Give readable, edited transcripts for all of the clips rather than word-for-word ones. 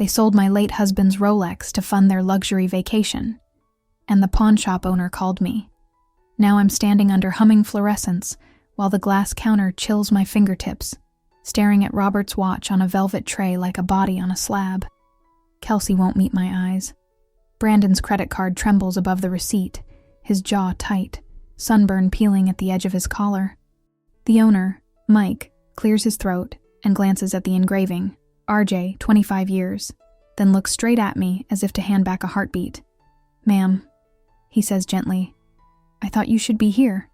They sold my late husband's Rolex to fund their luxury vacation. And the pawn shop owner called me. Now I'm standing under humming fluorescence while the glass counter chills my fingertips, staring at Robert's watch on a velvet tray like a body on a slab. Kelsey won't meet my eyes. Brandon's credit card trembles above the receipt, his jaw tight, sunburn peeling at the edge of his collar. The owner, Mike, clears his throat and glances at the engraving, RJ, 25 years, then looks straight at me as if to hand back a heartbeat. "Ma'am," he says gently, "I thought you should be here."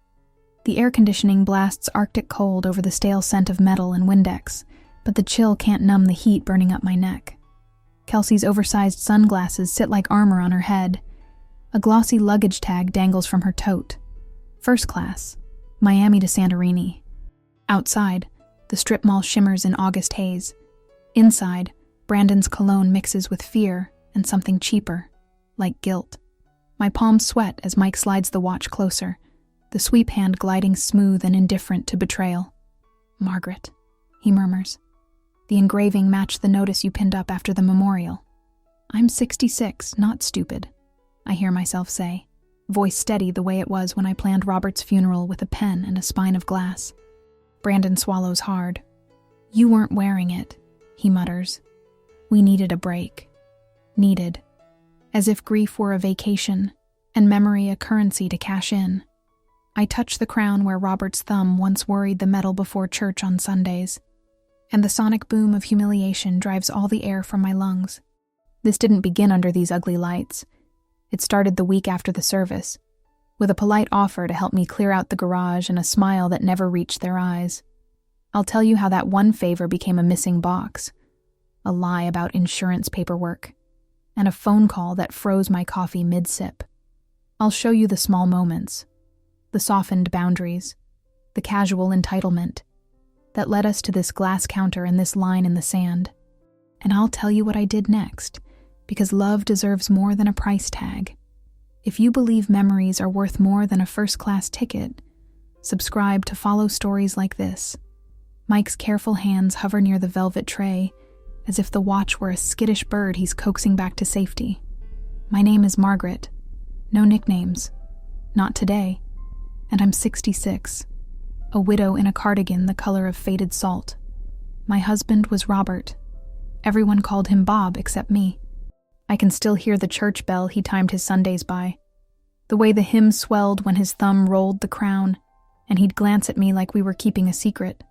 The air conditioning blasts Arctic cold over the stale scent of metal and Windex, but the chill can't numb the heat burning up my neck. Kelsey's oversized sunglasses sit like armor on her head. A glossy luggage tag dangles from her tote. First class, Miami to Santorini. Outside, the strip mall shimmers in August haze. Inside, Brandon's cologne mixes with fear and something cheaper, like guilt. My palms sweat as Mike slides the watch closer, the sweep hand gliding smooth and indifferent to betrayal. "Margaret," he murmurs. "The engraving matched the notice you pinned up after the memorial." "I'm 66, not stupid," I hear myself say, voice steady the way it was when I planned Robert's funeral with a pen and a spine of glass. Brandon swallows hard. "You weren't wearing it," he mutters. "We needed a break." Needed. As if grief were a vacation, and memory a currency to cash in. I touch the crown where Robert's thumb once worried the metal before church on Sundays, and the sonic boom of humiliation drives all the air from my lungs. This didn't begin under these ugly lights. It started the week after the service, with a polite offer to help me clear out the garage and a smile that never reached their eyes. I'll tell you how that one favor became a missing box, a lie about insurance paperwork, and a phone call that froze my coffee mid-sip. I'll show you the small moments, the softened boundaries, the casual entitlement that led us to this glass counter and this line in the sand. And I'll tell you what I did next, because love deserves more than a price tag. If you believe memories are worth more than a first-class ticket, subscribe to follow stories like this. Mike's careful hands hover near the velvet tray, as if the watch were a skittish bird he's coaxing back to safety. My name is Margaret. No nicknames. Not today. And I'm 66. A widow in a cardigan the color of faded salt. My husband was Robert. Everyone called him Bob except me. I can still hear the church bell he timed his Sundays by. The way the hymn swelled when his thumb rolled the crown, and he'd glance at me like we were keeping a secret.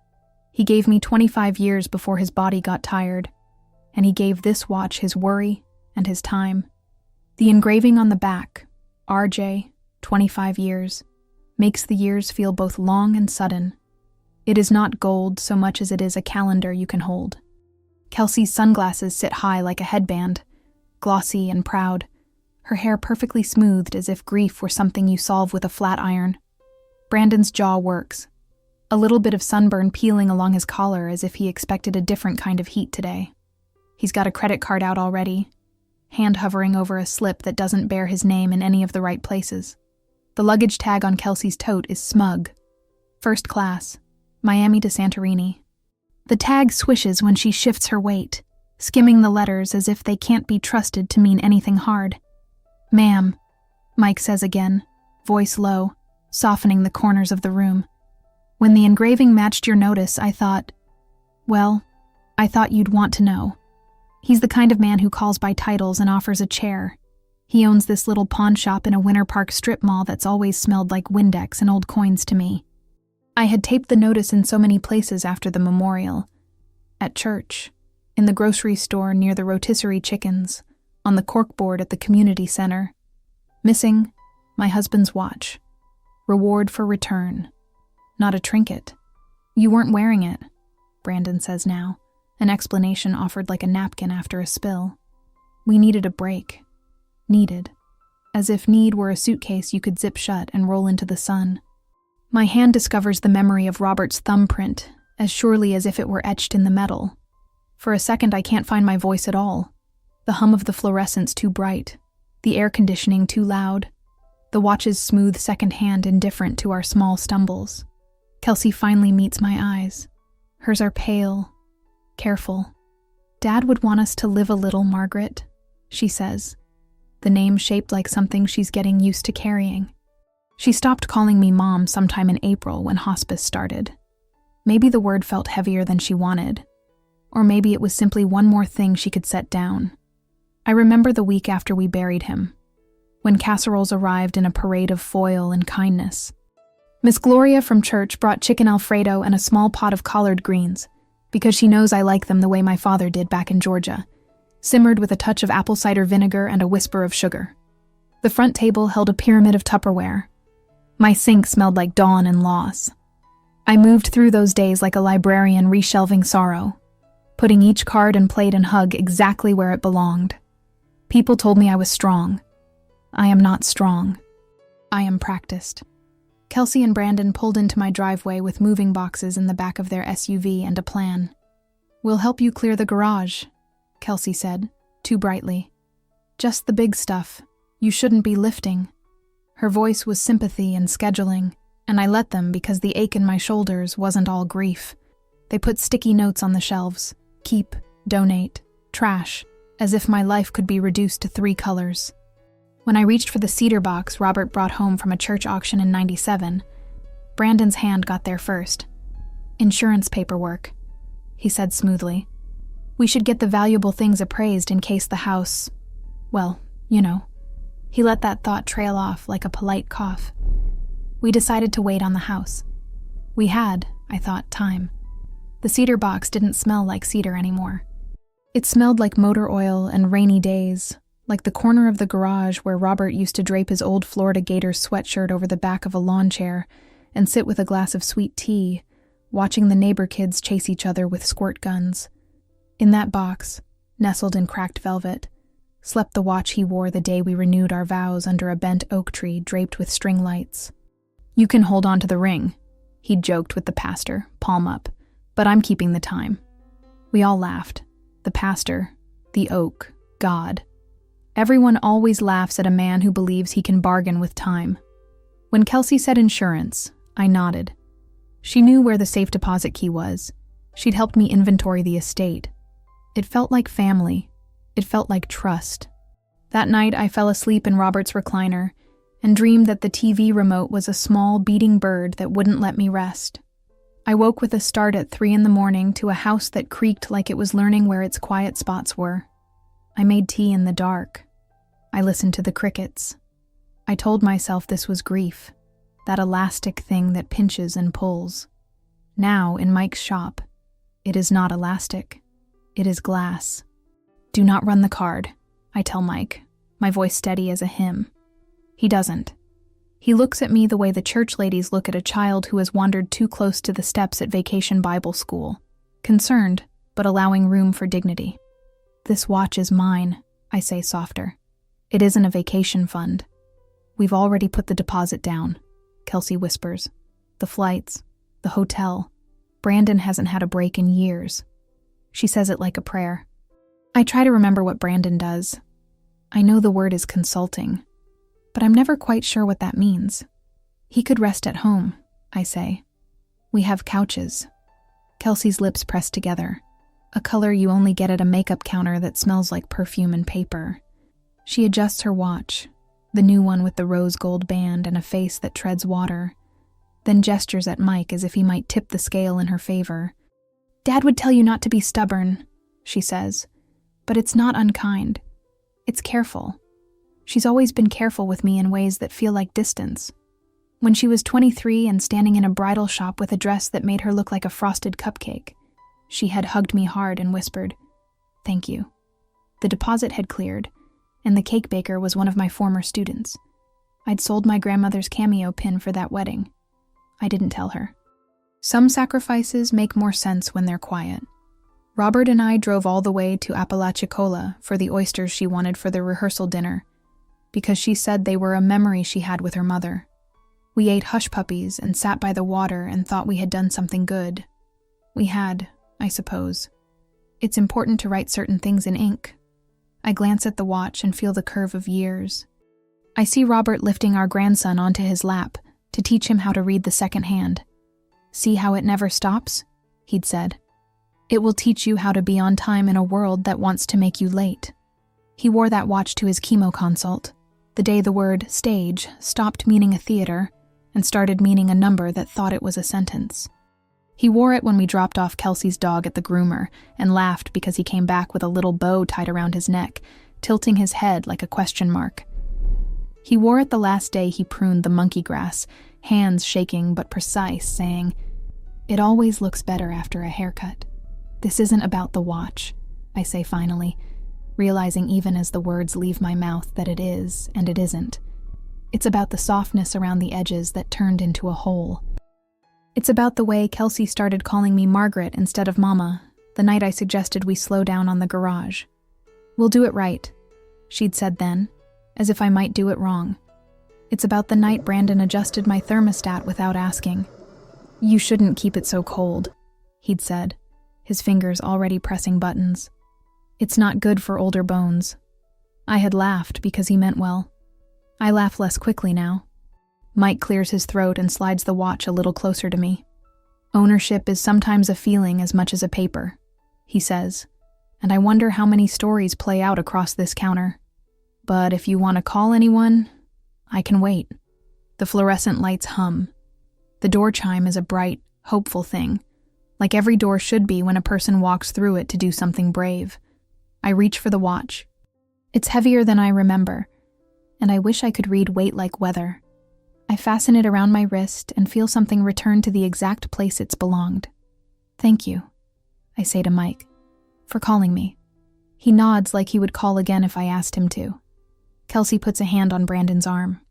He gave me 25 years before his body got tired, and he gave this watch his worry and his time. The engraving on the back, RJ, 25 years, makes the years feel both long and sudden. It is not gold so much as it is a calendar you can hold. Kelsey's sunglasses sit high like a headband, glossy and proud, her hair perfectly smoothed as if grief were something you solve with a flat iron. Brandon's jaw works, a little bit of sunburn peeling along his collar as if he expected a different kind of heat today. He's got a credit card out already, hand hovering over a slip that doesn't bear his name in any of the right places. The luggage tag on Kelsey's tote is smug. First class, Miami to Santorini. The tag swishes when she shifts her weight, skimming the letters as if they can't be trusted to mean anything hard. "Ma'am," Mike says again, voice low, softening the corners of the room. "When the engraving matched your notice, I thought you'd want to know. He's the kind of man who calls by titles and offers a chair. He owns this little pawn shop in a Winter Park strip mall that's always smelled like Windex and old coins to me." I had taped the notice in so many places after the memorial. At church, in the grocery store near the rotisserie chickens, on the corkboard at the community center. Missing, my husband's watch. Reward for return. Not a trinket. "You weren't wearing it," Brandon says now, an explanation offered like a napkin after a spill. "We needed a break." Needed. As if need were a suitcase you could zip shut and roll into the sun. My hand discovers the memory of Robert's thumbprint, as surely as if it were etched in the metal. For a second I can't find my voice at all. The hum of the fluorescence too bright, the air conditioning too loud, the watch's smooth second hand indifferent to our small stumbles. Kelsey finally meets my eyes. Hers are pale, careful. Dad would want us to live a little, Margaret, she says, the name shaped like something she's getting used to carrying. She stopped calling me Mom sometime in April when hospice started. Maybe the word felt heavier than she wanted, or maybe it was simply one more thing she could set down. I remember the week after we buried him, when casseroles arrived in a parade of foil and kindness. Miss Gloria from church brought chicken Alfredo and a small pot of collard greens, because she knows I like them the way my father did back in Georgia, simmered with a touch of apple cider vinegar and a whisper of sugar. The front table held a pyramid of Tupperware. My sink smelled like dawn and loss. I moved through those days like a librarian reshelving sorrow, putting each card and plate and hug exactly where it belonged. People told me I was strong. I am not strong. I am practiced. Kelsey and Brandon pulled into my driveway with moving boxes in the back of their SUV and a plan. "We'll help you clear the garage," Kelsey said, too brightly. "Just the big stuff. You shouldn't be lifting." Her voice was sympathy and scheduling, and I let them because the ache in my shoulders wasn't all grief. They put sticky notes on the shelves: keep, donate, trash, as if my life could be reduced to 3 colors. When I reached for the cedar box Robert brought home from a church auction in '97, Brandon's hand got there first. "Insurance paperwork," he said smoothly. "We should get the valuable things appraised in case the house, well, you know." He let that thought trail off like a polite cough. We decided to wait on the house. We had, I thought, time. The cedar box didn't smell like cedar anymore. It smelled like motor oil and rainy days, like the corner of the garage where Robert used to drape his old Florida Gators sweatshirt over the back of a lawn chair and sit with a glass of sweet tea, watching the neighbor kids chase each other with squirt guns. In that box, nestled in cracked velvet, slept the watch he wore the day we renewed our vows under a bent oak tree draped with string lights. "You can hold on to the ring," he'd joked with the pastor, palm up, "but I'm keeping the time." We all laughed. The pastor, the oak, God. Everyone always laughs at a man who believes he can bargain with time. When Kelsey said insurance, I nodded. She knew where the safe deposit key was. She'd helped me inventory the estate. It felt like family. It felt like trust. That night, I fell asleep in Robert's recliner and dreamed that the TV remote was a small, beating bird that wouldn't let me rest. I woke with a start at 3 a.m. to a house that creaked like it was learning where its quiet spots were. I made tea in the dark. I listened to the crickets. I told myself this was grief, that elastic thing that pinches and pulls. Now, in Mike's shop, it is not elastic. It is glass. "Do not run the card," I tell Mike, my voice steady as a hymn. He doesn't. He looks at me the way the church ladies look at a child who has wandered too close to the steps at Vacation Bible School, concerned, but allowing room for dignity. "This watch is mine," I say softer. "It isn't a vacation fund." "We've already put the deposit down," Kelsey whispers. "The flights, the hotel. Brandon hasn't had a break in years." She says it like a prayer. I try to remember what Brandon does. I know the word is consulting, but I'm never quite sure what that means. "He could rest at home," I say. "We have couches." Kelsey's lips press together, a color you only get at a makeup counter that smells like perfume and paper. She adjusts her watch, the new one with the rose gold band and a face that treads water, then gestures at Mike as if he might tip the scale in her favor. "Dad would tell you not to be stubborn," she says, "but it's not unkind. It's careful. She's always been careful with me in ways that feel like distance. When she was 23 and standing in a bridal shop with a dress that made her look like a frosted cupcake, she had hugged me hard and whispered, 'Thank you.' The deposit had cleared, and the cake baker was one of my former students. I'd sold my grandmother's cameo pin for that wedding. I didn't tell her. Some sacrifices make more sense when they're quiet. Robert and I drove all the way to Apalachicola for the oysters she wanted for the rehearsal dinner, because she said they were a memory she had with her mother. We ate hush puppies and sat by the water and thought we had done something good. We had, I suppose. It's important to write certain things in ink. I glance at the watch and feel the curve of years. I see Robert lifting our grandson onto his lap to teach him how to read the second hand. "See how it never stops?" he'd said. It will teach you how to be on time in a world that wants to make you late. He wore that watch to his chemo consult, the day the word stage stopped meaning a theater and started meaning a number that thought it was a sentence. He wore it when we dropped off Kelsey's dog at the groomer and laughed because he came back with a little bow tied around his neck, tilting his head like a question mark. He wore it the last day he pruned the monkey grass, hands shaking but precise, saying, "It always looks better after a haircut." "This isn't about the watch," I say finally, realizing even as the words leave my mouth that it is and it isn't. It's about the softness around the edges that turned into a hole. It's about the way Kelsey started calling me Margaret instead of Mama, the night I suggested we slow down on the garage. "We'll do it right," she'd said then, as if I might do it wrong. It's about the night Brandon adjusted my thermostat without asking. "You shouldn't keep it so cold," he'd said, his fingers already pressing buttons. "It's not good for older bones." I had laughed because he meant well. I laugh less quickly now. Mike clears his throat and slides the watch a little closer to me. "Ownership is sometimes a feeling as much as a paper," he says, and I wonder how many stories play out across this counter. "But if you want to call anyone, I can wait." The fluorescent lights hum. The door chime is a bright, hopeful thing, like every door should be when a person walks through it to do something brave. I reach for the watch. It's heavier than I remember, and I wish I could read weight like weather. I fasten it around my wrist and feel something return to the exact place it's belonged. "Thank you," I say to Mike, "for calling me." He nods like he would call again if I asked him to. Kelsey puts a hand on Brandon's arm.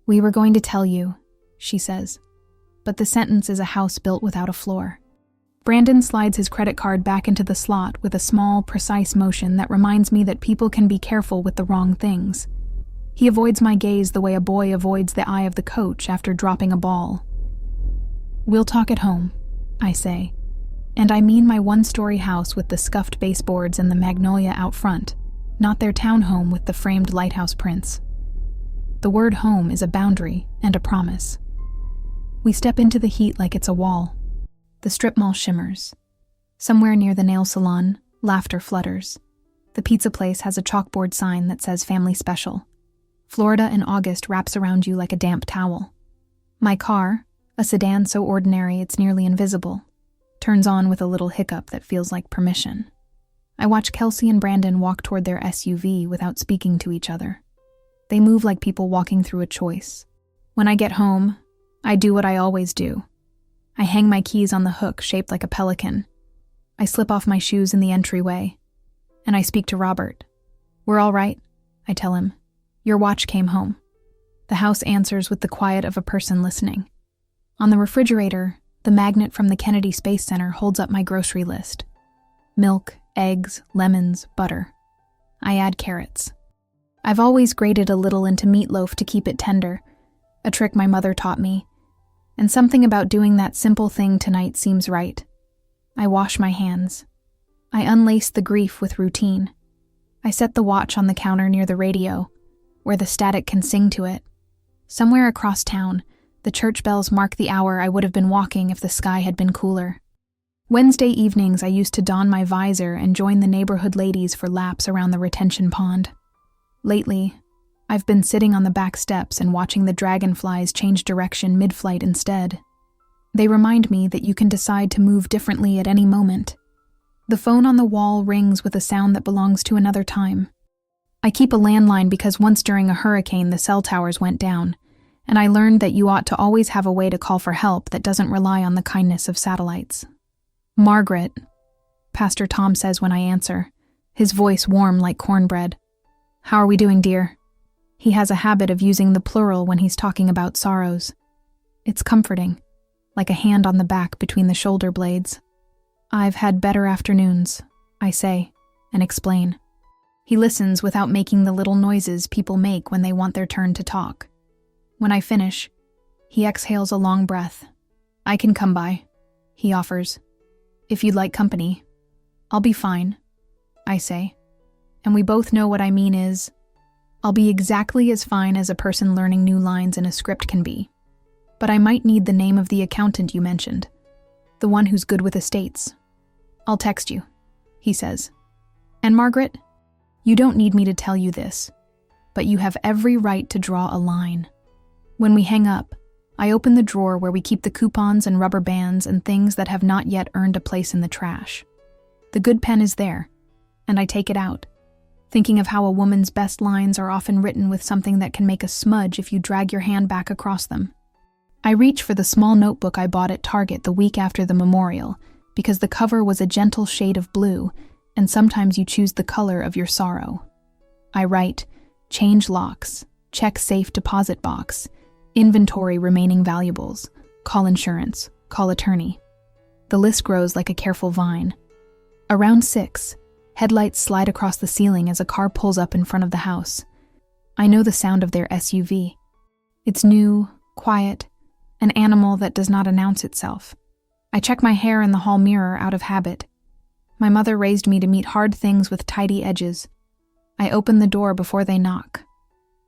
"We were going to tell you," she says, but the sentence is a house built without a floor. Brandon slides his credit card back into the slot with a small, precise motion that reminds me that people can be careful with the wrong things. He avoids my gaze the way a boy avoids the eye of the coach after dropping a ball. "We'll talk at home," I say, and I mean my one-story house with the scuffed baseboards and the magnolia out front, not their townhome with the framed lighthouse prints. The word home is a boundary and a promise. We step into the heat like it's a wall. The strip mall shimmers. Somewhere near the nail salon, laughter flutters. The pizza place has a chalkboard sign that says family special. Florida in August wraps around you like a damp towel. My car, a sedan so ordinary it's nearly invisible, turns on with a little hiccup that feels like permission. I watch Kelsey and Brandon walk toward their SUV without speaking to each other. They move like people walking through a choice. When I get home, I do what I always do. I hang my keys on the hook shaped like a pelican. I slip off my shoes in the entryway, and I speak to Robert. "We're all right," I tell him. "Your watch came home." The house answers with the quiet of a person listening. On the refrigerator, the magnet from the Kennedy Space Center holds up my grocery list. Milk, eggs, lemons, butter. I add carrots. I've always grated a little into meatloaf to keep it tender, a trick my mother taught me, and something about doing that simple thing tonight seems right. I wash my hands. I unlace the grief with routine. I set the watch on the counter near the radio, where the static can sing to it. Somewhere across town, the church bells mark the hour I would have been walking if the sky had been cooler. Wednesday evenings I used to don my visor and join the neighborhood ladies for laps around the retention pond. Lately, I've been sitting on the back steps and watching the dragonflies change direction mid-flight instead. They remind me that you can decide to move differently at any moment. The phone on the wall rings with a sound that belongs to another time. I keep a landline because once during a hurricane the cell towers went down, and I learned that you ought to always have a way to call for help that doesn't rely on the kindness of satellites. "Margaret," Pastor Tom says when I answer, his voice warm like cornbread. "How are we doing, dear?" He has a habit of using the plural when he's talking about sorrows. It's comforting, like a hand on the back between the shoulder blades. "I've had better afternoons," I say, and explain. He listens without making the little noises people make when they want their turn to talk. When I finish, he exhales a long breath. "I can come by," he offers. "If you'd like company." "I'll be fine," I say, and we both know what I mean is, I'll be exactly as fine as a person learning new lines in a script can be. But I might need the name of the accountant you mentioned, the one who's good with estates. I'll text you, he says. And Margaret, you don't need me to tell you this, but you have every right to draw a line. When we hang up, I open the drawer where we keep the coupons and rubber bands and things that have not yet earned a place in the trash. The good pen is there, and I take it out, thinking of how a woman's best lines are often written with something that can make a smudge if you drag your hand back across them. I reach for the small notebook I bought at Target the week after the memorial, because the cover was a gentle shade of blue, and sometimes you choose the color of your sorrow. I write, change locks, check safe deposit box, inventory remaining valuables, call insurance, call attorney. The list grows like a careful vine. Around 6, headlights slide across the ceiling as a car pulls up in front of the house. I know the sound of their SUV. It's new, quiet, an animal that does not announce itself. I check my hair in the hall mirror out of habit. My mother raised me to meet hard things with tidy edges. I open the door before they knock.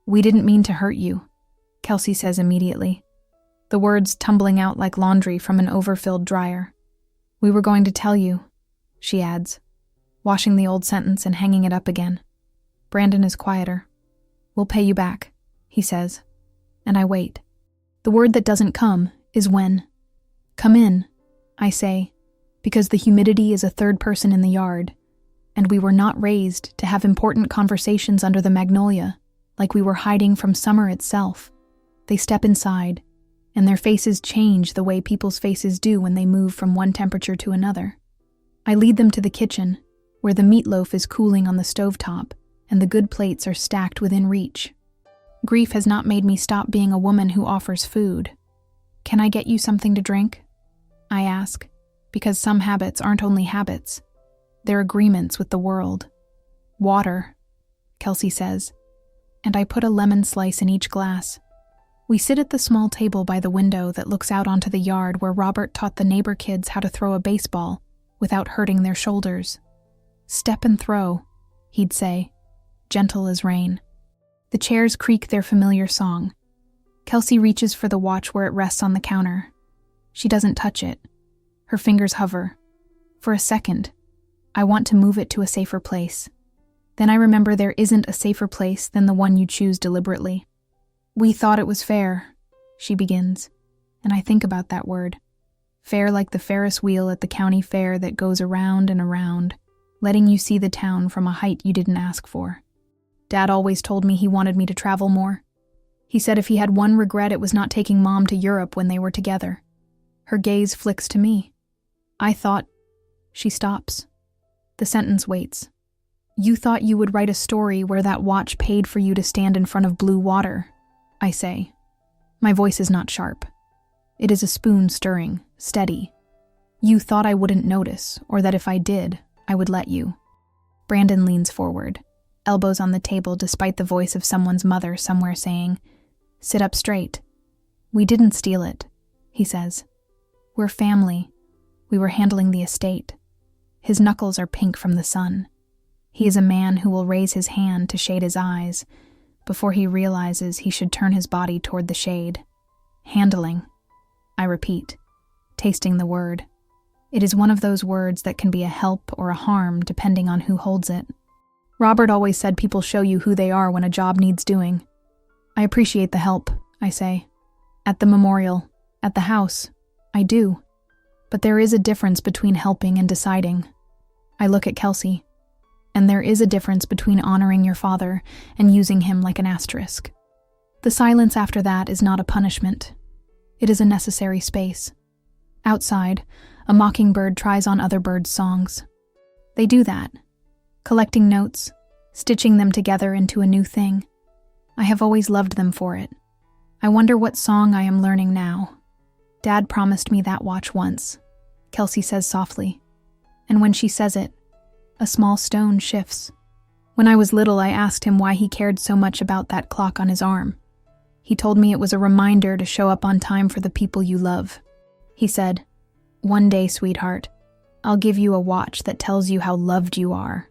"We didn't mean to hurt you," Kelsey says immediately, the words tumbling out like laundry from an overfilled dryer. "We were going to tell you," she adds, washing the old sentence and hanging it up again. Brandon is quieter. "We'll pay you back," he says, and I wait. The word that doesn't come is when. "Come in," I say, because the humidity is a third person in the yard, and we were not raised to have important conversations under the magnolia, like we were hiding from summer itself. They step inside, and their faces change the way people's faces do when they move from one temperature to another. I lead them to the kitchen, where the meatloaf is cooling on the stovetop, and the good plates are stacked within reach. Grief has not made me stop being a woman who offers food. "Can I get you something to drink?" I ask, because some habits aren't only habits. They're agreements with the world. "Water," Kelsey says, and I put a lemon slice in each glass. We sit at the small table by the window that looks out onto the yard where Robert taught the neighbor kids how to throw a baseball without hurting their shoulders. "Step and throw," he'd say, gentle as rain. The chairs creak their familiar song. Kelsey reaches for the watch where it rests on the counter. She doesn't touch it. Her fingers hover. For a second, I want to move it to a safer place. Then I remember there isn't a safer place than the one you choose deliberately. "We thought it was fair," she begins, and I think about that word. Fair like the Ferris wheel at the county fair that goes around and around, letting you see the town from a height you didn't ask for. Dad always told me he wanted me to travel more. He said if he had one regret, it was not taking Mom to Europe when they were together. Her gaze flicks to me. I thought... She stops. The sentence waits. "You thought you would write a story where that watch paid for you to stand in front of blue water," I say. My voice is not sharp. It is a spoon stirring, steady. "You thought I wouldn't notice, or that if I did, I would let you." Brandon leans forward, elbows on the table despite the voice of someone's mother somewhere saying, "Sit up straight." "We didn't steal it," he says. "We're family. We were handling the estate." His knuckles are pink from the sun. He is a man who will raise his hand to shade his eyes before he realizes he should turn his body toward the shade. Handling. I repeat, tasting the word. It is one of those words that can be a help or a harm depending on who holds it. Robert always said people show you who they are when a job needs doing. I appreciate the help, I say. At the memorial, at the house, I do. But there is a difference between helping and deciding. I look at Kelsey. And there is a difference between honoring your father and using him like an asterisk. The silence after that is not a punishment. It is a necessary space. Outside, a mockingbird tries on other birds' songs. They do that, collecting notes, stitching them together into a new thing. I have always loved them for it. I wonder what song I am learning now. Dad promised me that watch once, Kelsey says softly. And when she says it, a small stone shifts. When I was little, I asked him why he cared so much about that clock on his arm. He told me it was a reminder to show up on time for the people you love. He said, "One day, sweetheart, I'll give you a watch that tells you how loved you are."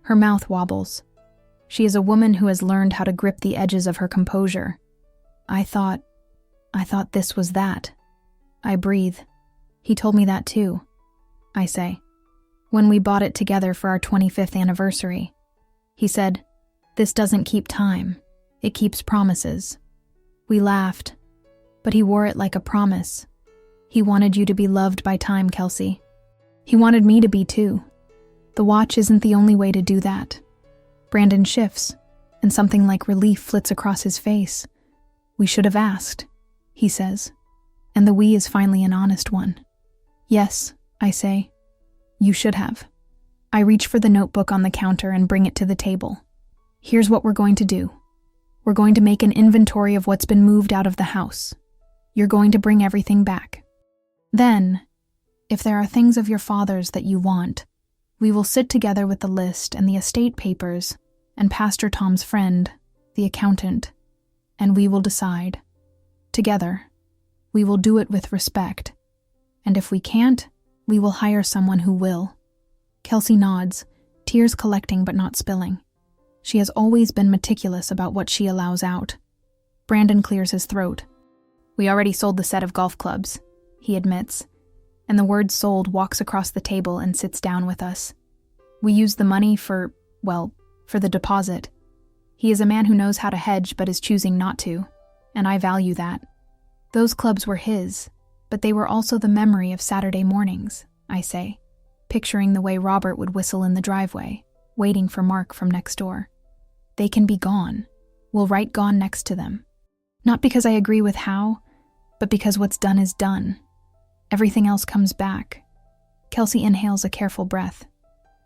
Her mouth wobbles. She is a woman who has learned how to grip the edges of her composure. I thought this was that. I breathe. He told me that too, I say. When we bought it together for our 25th anniversary. He said, "This doesn't keep time. It keeps promises." We laughed, but he wore it like a promise. He wanted you to be loved by time, Kelsey. He wanted me to be too. The watch isn't the only way to do that. Brandon shifts, and something like relief flits across his face. "We should have asked," he says, and the we is finally an honest one. "Yes," I say. "You should have." I reach for the notebook on the counter and bring it to the table. "Here's what we're going to do. We're going to make an inventory of what's been moved out of the house. You're going to bring everything back. Then, if there are things of your father's that you want, we will sit together with the list and the estate papers and Pastor Tom's friend, the accountant, and we will decide. Together, we will do it with respect. And if we can't, we will hire someone who will." Kelsey nods, tears collecting but not spilling. She has always been meticulous about what she allows out. Brandon clears his throat. "We already sold the set of golf clubs," he admits, and the word sold walks across the table and sits down with us. "We used the money for the deposit. He is a man who knows how to hedge but is choosing not to, and I value that. Those clubs were his, but they were also the memory of Saturday mornings," I say, picturing the way Robert would whistle in the driveway, waiting for Mark from next door. "They can be gone. We'll write gone next to them. Not because I agree with how, but because what's done is done. Everything else comes back." Kelsey inhales a careful breath.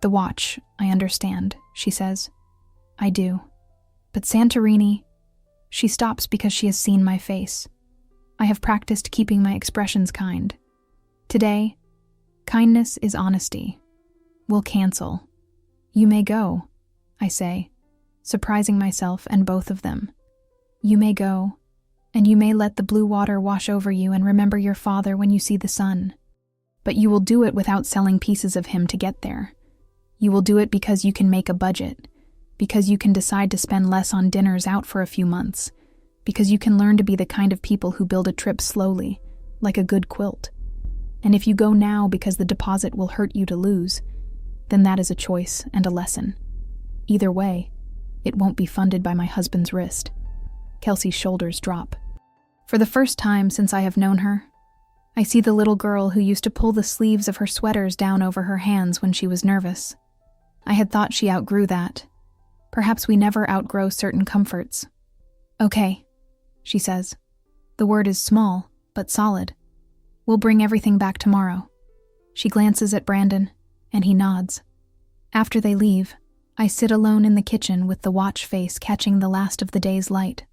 "The watch, I understand," she says. "I do. But Santorini..." She stops because she has seen my face. I have practiced keeping my expressions kind. Today, kindness is honesty. We'll cancel. "You may go," I say, surprising myself and both of them. "You may go, and you may let the blue water wash over you and remember your father when you see the sun. But you will do it without selling pieces of him to get there. You will do it because you can make a budget, because you can decide to spend less on dinners out for a few months, because you can learn to be the kind of people who build a trip slowly, like a good quilt. And if you go now because the deposit will hurt you to lose, then that is a choice and a lesson. Either way, it won't be funded by my husband's wrist." Kelsey's shoulders drop. For the first time since I have known her, I see the little girl who used to pull the sleeves of her sweaters down over her hands when she was nervous. I had thought she outgrew that. Perhaps we never outgrow certain comforts. "Okay," she says. The word is small, but solid. "We'll bring everything back tomorrow." She glances at Brandon, and he nods. After they leave, I sit alone in the kitchen with the watch face catching the last of the day's light.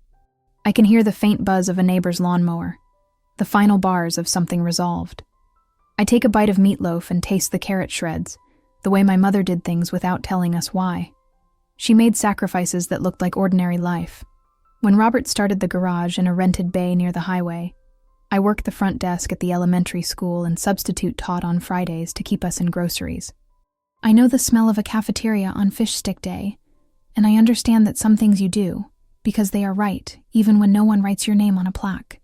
I can hear the faint buzz of a neighbor's lawnmower, the final bars of something resolved. I take a bite of meatloaf and taste the carrot shreds, the way my mother did things without telling us why. She made sacrifices that looked like ordinary life. When Robert started the garage in a rented bay near the highway, I worked the front desk at the elementary school and substitute taught on Fridays to keep us in groceries. I know the smell of a cafeteria on fish stick day, and I understand that some things you do, because they are right, even when no one writes your name on a plaque.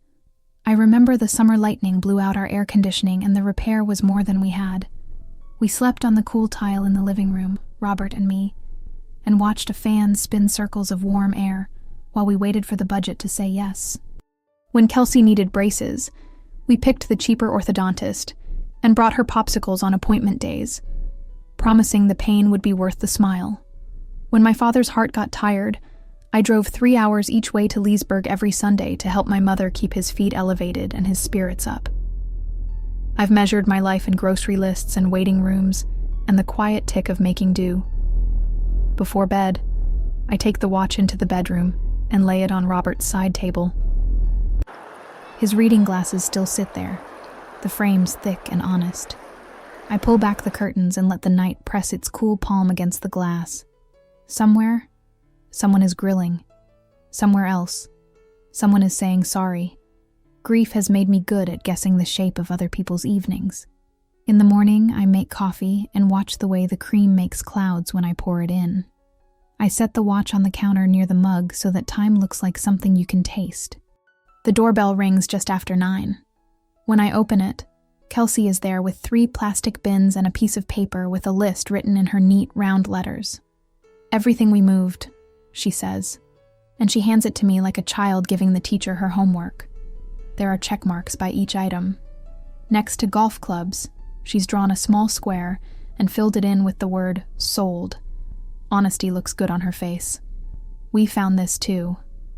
I remember the summer lightning blew out our air conditioning and the repair was more than we had. We slept on the cool tile in the living room, Robert and me, and watched a fan spin circles of warm air while we waited for the budget to say yes. When Kelsey needed braces, we picked the cheaper orthodontist and brought her popsicles on appointment days, promising the pain would be worth the smile. When my father's heart got tired, I drove 3 hours each way to Leesburg every Sunday to help my mother keep his feet elevated and his spirits up. I've measured my life in grocery lists and waiting rooms and the quiet tick of making do. Before bed, I take the watch into the bedroom and lay it on Robert's side table. His reading glasses still sit there, the frames thick and honest. I pull back the curtains and let the night press its cool palm against the glass. Somewhere, someone is grilling. Somewhere else, someone is saying sorry. Grief has made me good at guessing the shape of other people's evenings. In the morning, I make coffee and watch the way the cream makes clouds when I pour it in. I set the watch on the counter near the mug so that time looks like something you can taste. The doorbell rings just after 9. When I open it, Kelsey is there with 3 plastic bins and a piece of paper with a list written in her neat, round letters. "Everything we moved," she says, and she hands it to me like a child giving the teacher her homework. There are check marks by each item. Next to golf clubs, she's drawn a small square and filled it in with the word "sold." Honesty looks good on her face. "We found this too,"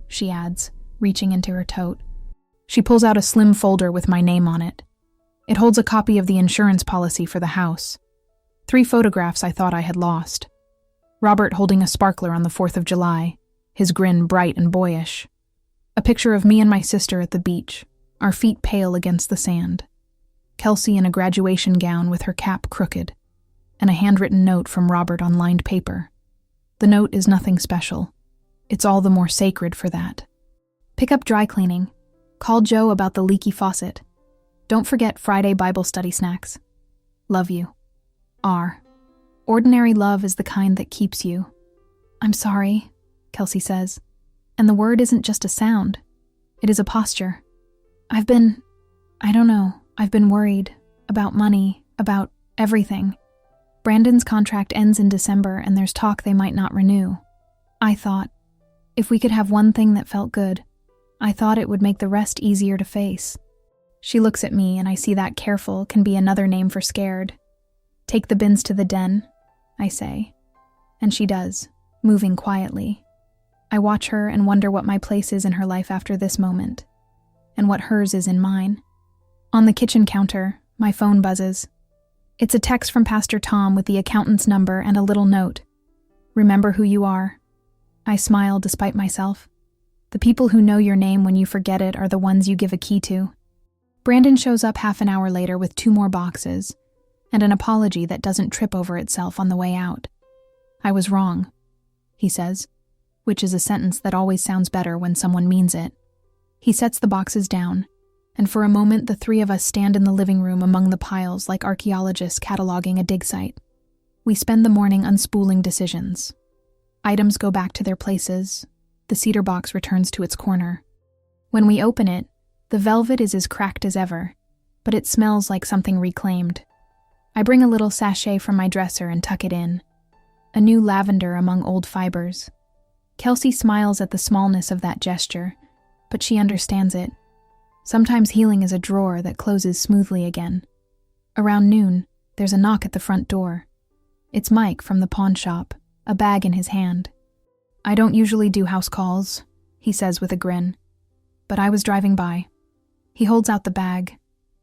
she adds, reaching into her tote. She pulls out a slim folder with my name on it. It holds a copy of the insurance policy for the house. 3 photographs I thought I had lost. Robert holding a sparkler on the 4th of July, his grin bright and boyish. A picture of me and my sister at the beach, our feet pale against the sand. Kelsey in a graduation gown with her cap crooked, and a handwritten note from Robert on lined paper. The note is nothing special. It's all the more sacred for that. "Pick up dry cleaning. Call Joe about the leaky faucet. Don't forget Friday Bible study snacks. Love you. R." Ordinary love is the kind that keeps you. "I'm sorry," Kelsey says. And the word isn't just a sound. It is a posture. I've been worried about money, about everything. Brandon's contract ends in December and there's talk they might not renew. I thought, if we could have one thing that felt good, I thought it would make the rest easier to face. She looks at me and I see that careful can be another name for scared. "Take the bins to the den," I say. And she does, moving quietly. I watch her and wonder what my place is in her life after this moment, and what hers is in mine. On the kitchen counter, my phone buzzes. It's a text from Pastor Tom with the accountant's number and a little note. "Remember who you are." I smile despite myself. The people who know your name when you forget it are the ones you give a key to. Brandon shows up half an hour later with 2 more boxes, and an apology that doesn't trip over itself on the way out. "I was wrong," he says, which is a sentence that always sounds better when someone means it. He sets the boxes down, and for a moment the 3 of us stand in the living room among the piles like archaeologists cataloging a dig site. We spend the morning unspooling decisions. Items go back to their places. The cedar box returns to its corner. When we open it, the velvet is as cracked as ever, but it smells like something reclaimed. I bring a little sachet from my dresser and tuck it in. A new lavender among old fibers. Kelsey smiles at the smallness of that gesture, but she understands it. Sometimes healing is a drawer that closes smoothly again. Around noon, there's a knock at the front door. It's Mike from the pawn shop, a bag in his hand. "I don't usually do house calls," he says with a grin, "but I was driving by." He holds out the bag.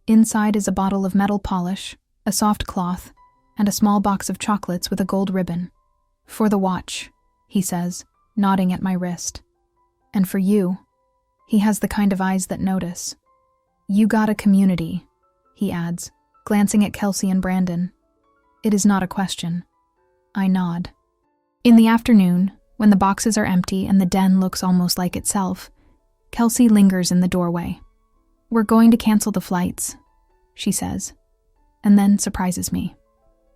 Inside is a bottle of metal polish, a soft cloth, and a small box of chocolates with a gold ribbon. "For the watch," he says, nodding at my wrist. "And for you." He has the kind of eyes that notice. "You got a community," he adds, glancing at Kelsey and Brandon. It is not a question. I nod. In the afternoon, when the boxes are empty and the den looks almost like itself, Kelsey lingers in the doorway. "We're going to cancel the flights," she says, and then surprises me.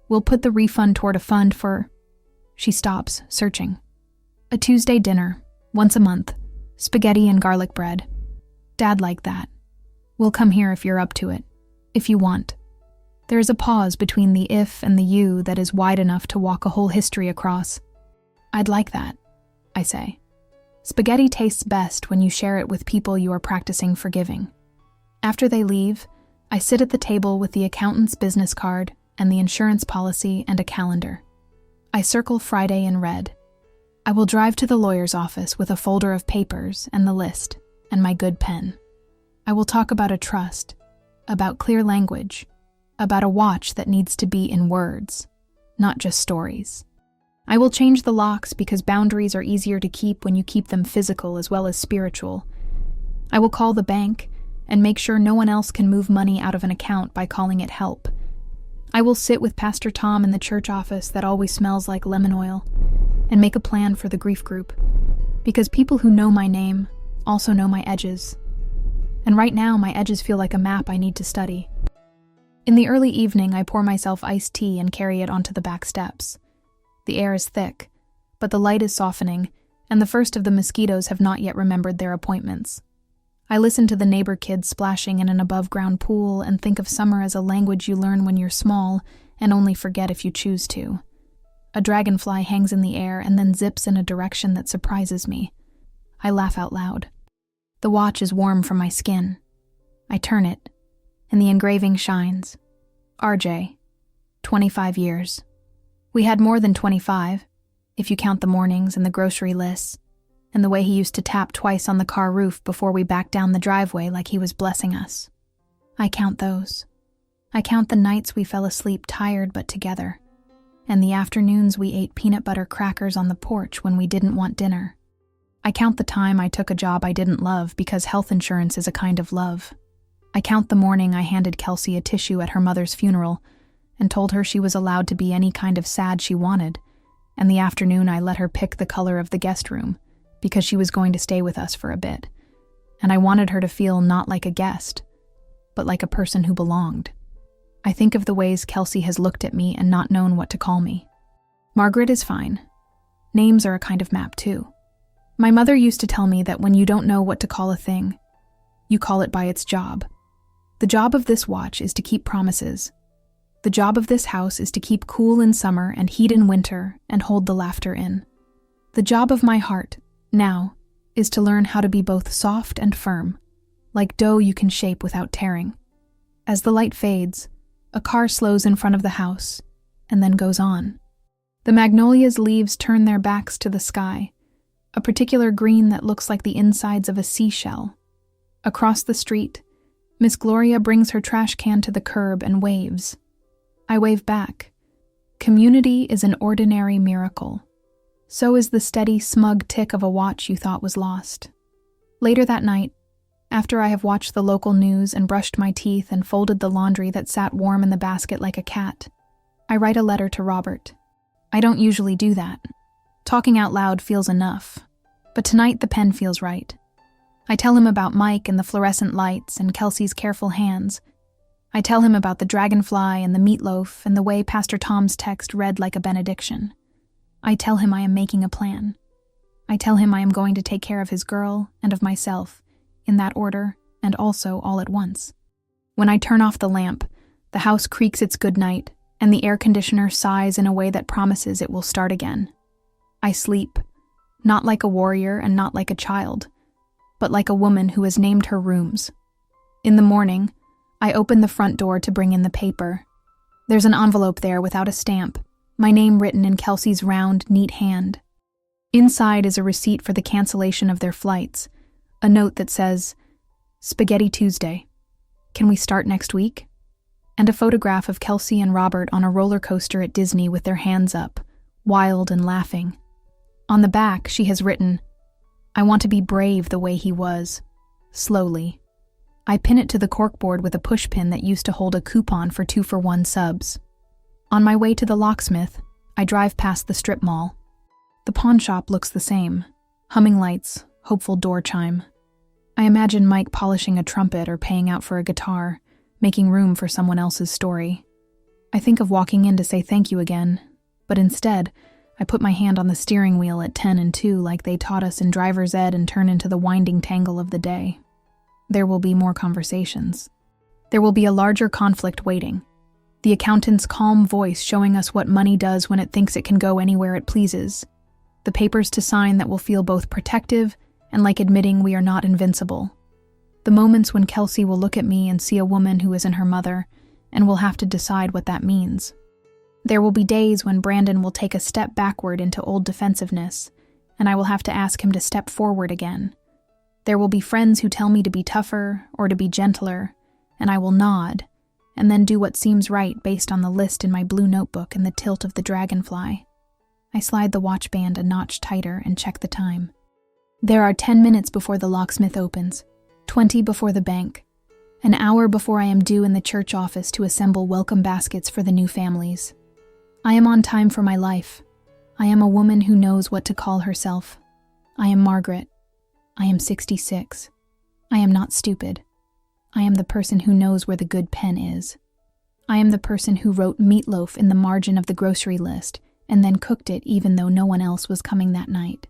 "We'll put the refund toward a fund for..." She stops, searching. "A Tuesday dinner, once a month, spaghetti and garlic bread. Dad liked that. We'll come here if you're up to it, if you want." There is a pause between the if and the you that is wide enough to walk a whole history across. "I'd like that," I say. Spaghetti tastes best when you share it with people you are practicing forgiving. After they leave, I sit at the table with the accountant's business card and the insurance policy and a calendar. I circle Friday in red. I will drive to the lawyer's office with a folder of papers and the list and my good pen. I will talk about a trust, about clear language, about a watch that needs to be in words, not just stories. I will change the locks because boundaries are easier to keep when you keep them physical as well as spiritual. I will call the bank and make sure no one else can move money out of an account by calling it help. I will sit with Pastor Tom in the church office that always smells like lemon oil and make a plan for the grief group, because people who know my name also know my edges. And right now, my edges feel like a map I need to study. In the early evening, I pour myself iced tea and carry it onto the back steps. The air is thick, but the light is softening, and the first of the mosquitoes have not yet remembered their appointments. I listen to the neighbor kids splashing in an above-ground pool and think of summer as a language you learn when you're small and only forget if you choose to. A dragonfly hangs in the air and then zips in a direction that surprises me. I laugh out loud. The watch is warm from my skin. I turn it, and the engraving shines. RJ, 25 years. We had more than 25, if you count the mornings and the grocery lists, and the way he used to tap twice on the car roof before we backed down the driveway like he was blessing us. I count those. I count the nights we fell asleep tired but together, and the afternoons we ate peanut butter crackers on the porch when we didn't want dinner. I count the time I took a job I didn't love because health insurance is a kind of love. I count the morning I handed Kelsey a tissue at her mother's funeral and told her she was allowed to be any kind of sad she wanted, and the afternoon I let her pick the color of the guest room because she was going to stay with us for a bit, and I wanted her to feel not like a guest, but like a person who belonged. I think of the ways Kelsey has looked at me and not known what to call me. Margaret is fine. Names are a kind of map too. My mother used to tell me that when you don't know what to call a thing, you call it by its job. The job of this watch is to keep promises. The job of this house is to keep cool in summer and heat in winter and hold the laughter in. The job of my heart, now, is to learn how to be both soft and firm, like dough you can shape without tearing. As the light fades, a car slows in front of the house and then goes on. The magnolia's leaves turn their backs to the sky, a particular green that looks like the insides of a seashell. Across the street, Miss Gloria brings her trash can to the curb and waves. I wave back. Community is an ordinary miracle. So is the steady, smug tick of a watch you thought was lost. Later that night, after I have watched the local news and brushed my teeth and folded the laundry that sat warm in the basket like a cat, I write a letter to Robert. I don't usually do that. Talking out loud feels enough, but tonight the pen feels right. I tell him about Mike and the fluorescent lights and Kelsey's careful hands. I tell him about the dragonfly and the meatloaf and the way Pastor Tom's text read like a benediction. I tell him I am making a plan. I tell him I am going to take care of his girl and of myself, in that order and also all at once. When I turn off the lamp, the house creaks its goodnight and the air conditioner sighs in a way that promises it will start again. I sleep, not like a warrior and not like a child, but like a woman who has named her rooms. In the morning, I open the front door to bring in the paper. There's an envelope there without a stamp, my name written in Kelsey's round, neat hand. Inside is a receipt for the cancellation of their flights, a note that says, "Spaghetti Tuesday. Can we start next week?" And a photograph of Kelsey and Robert on a roller coaster at Disney with their hands up, wild and laughing. On the back, she has written, "I want to be brave the way he was." Slowly. I pin it to the corkboard with a pushpin that used to hold a coupon for 2-for-1 subs. On my way to the locksmith, I drive past the strip mall. The pawn shop looks the same. Humming lights, hopeful door chime. I imagine Mike polishing a trumpet or paying out for a guitar, making room for someone else's story. I think of walking in to say thank you again, but instead, I put my hand on the steering wheel at 10 and 2 like they taught us in driver's ed and turn into the winding tangle of the day. There will be more conversations. There will be a larger conflict waiting. The accountant's calm voice showing us what money does when it thinks it can go anywhere it pleases. The papers to sign that will feel both protective and like admitting we are not invincible. The moments when Kelsey will look at me and see a woman who isn't her mother, and will have to decide what that means. There will be days when Brandon will take a step backward into old defensiveness, and I will have to ask him to step forward again. There will be friends who tell me to be tougher or to be gentler, and I will nod, and then do what seems right based on the list in my blue notebook and the tilt of the dragonfly. I slide the watch band a notch tighter and check the time. There are 10 minutes before the locksmith opens, 20 before the bank, an hour before I am due in the church office to assemble welcome baskets for the new families. I am on time for my life. I am a woman who knows what to call herself. I am Margaret. I am 66. I am not stupid. I am the person who knows where the good pen is. I am the person who wrote meatloaf in the margin of the grocery list and then cooked it even though no one else was coming that night.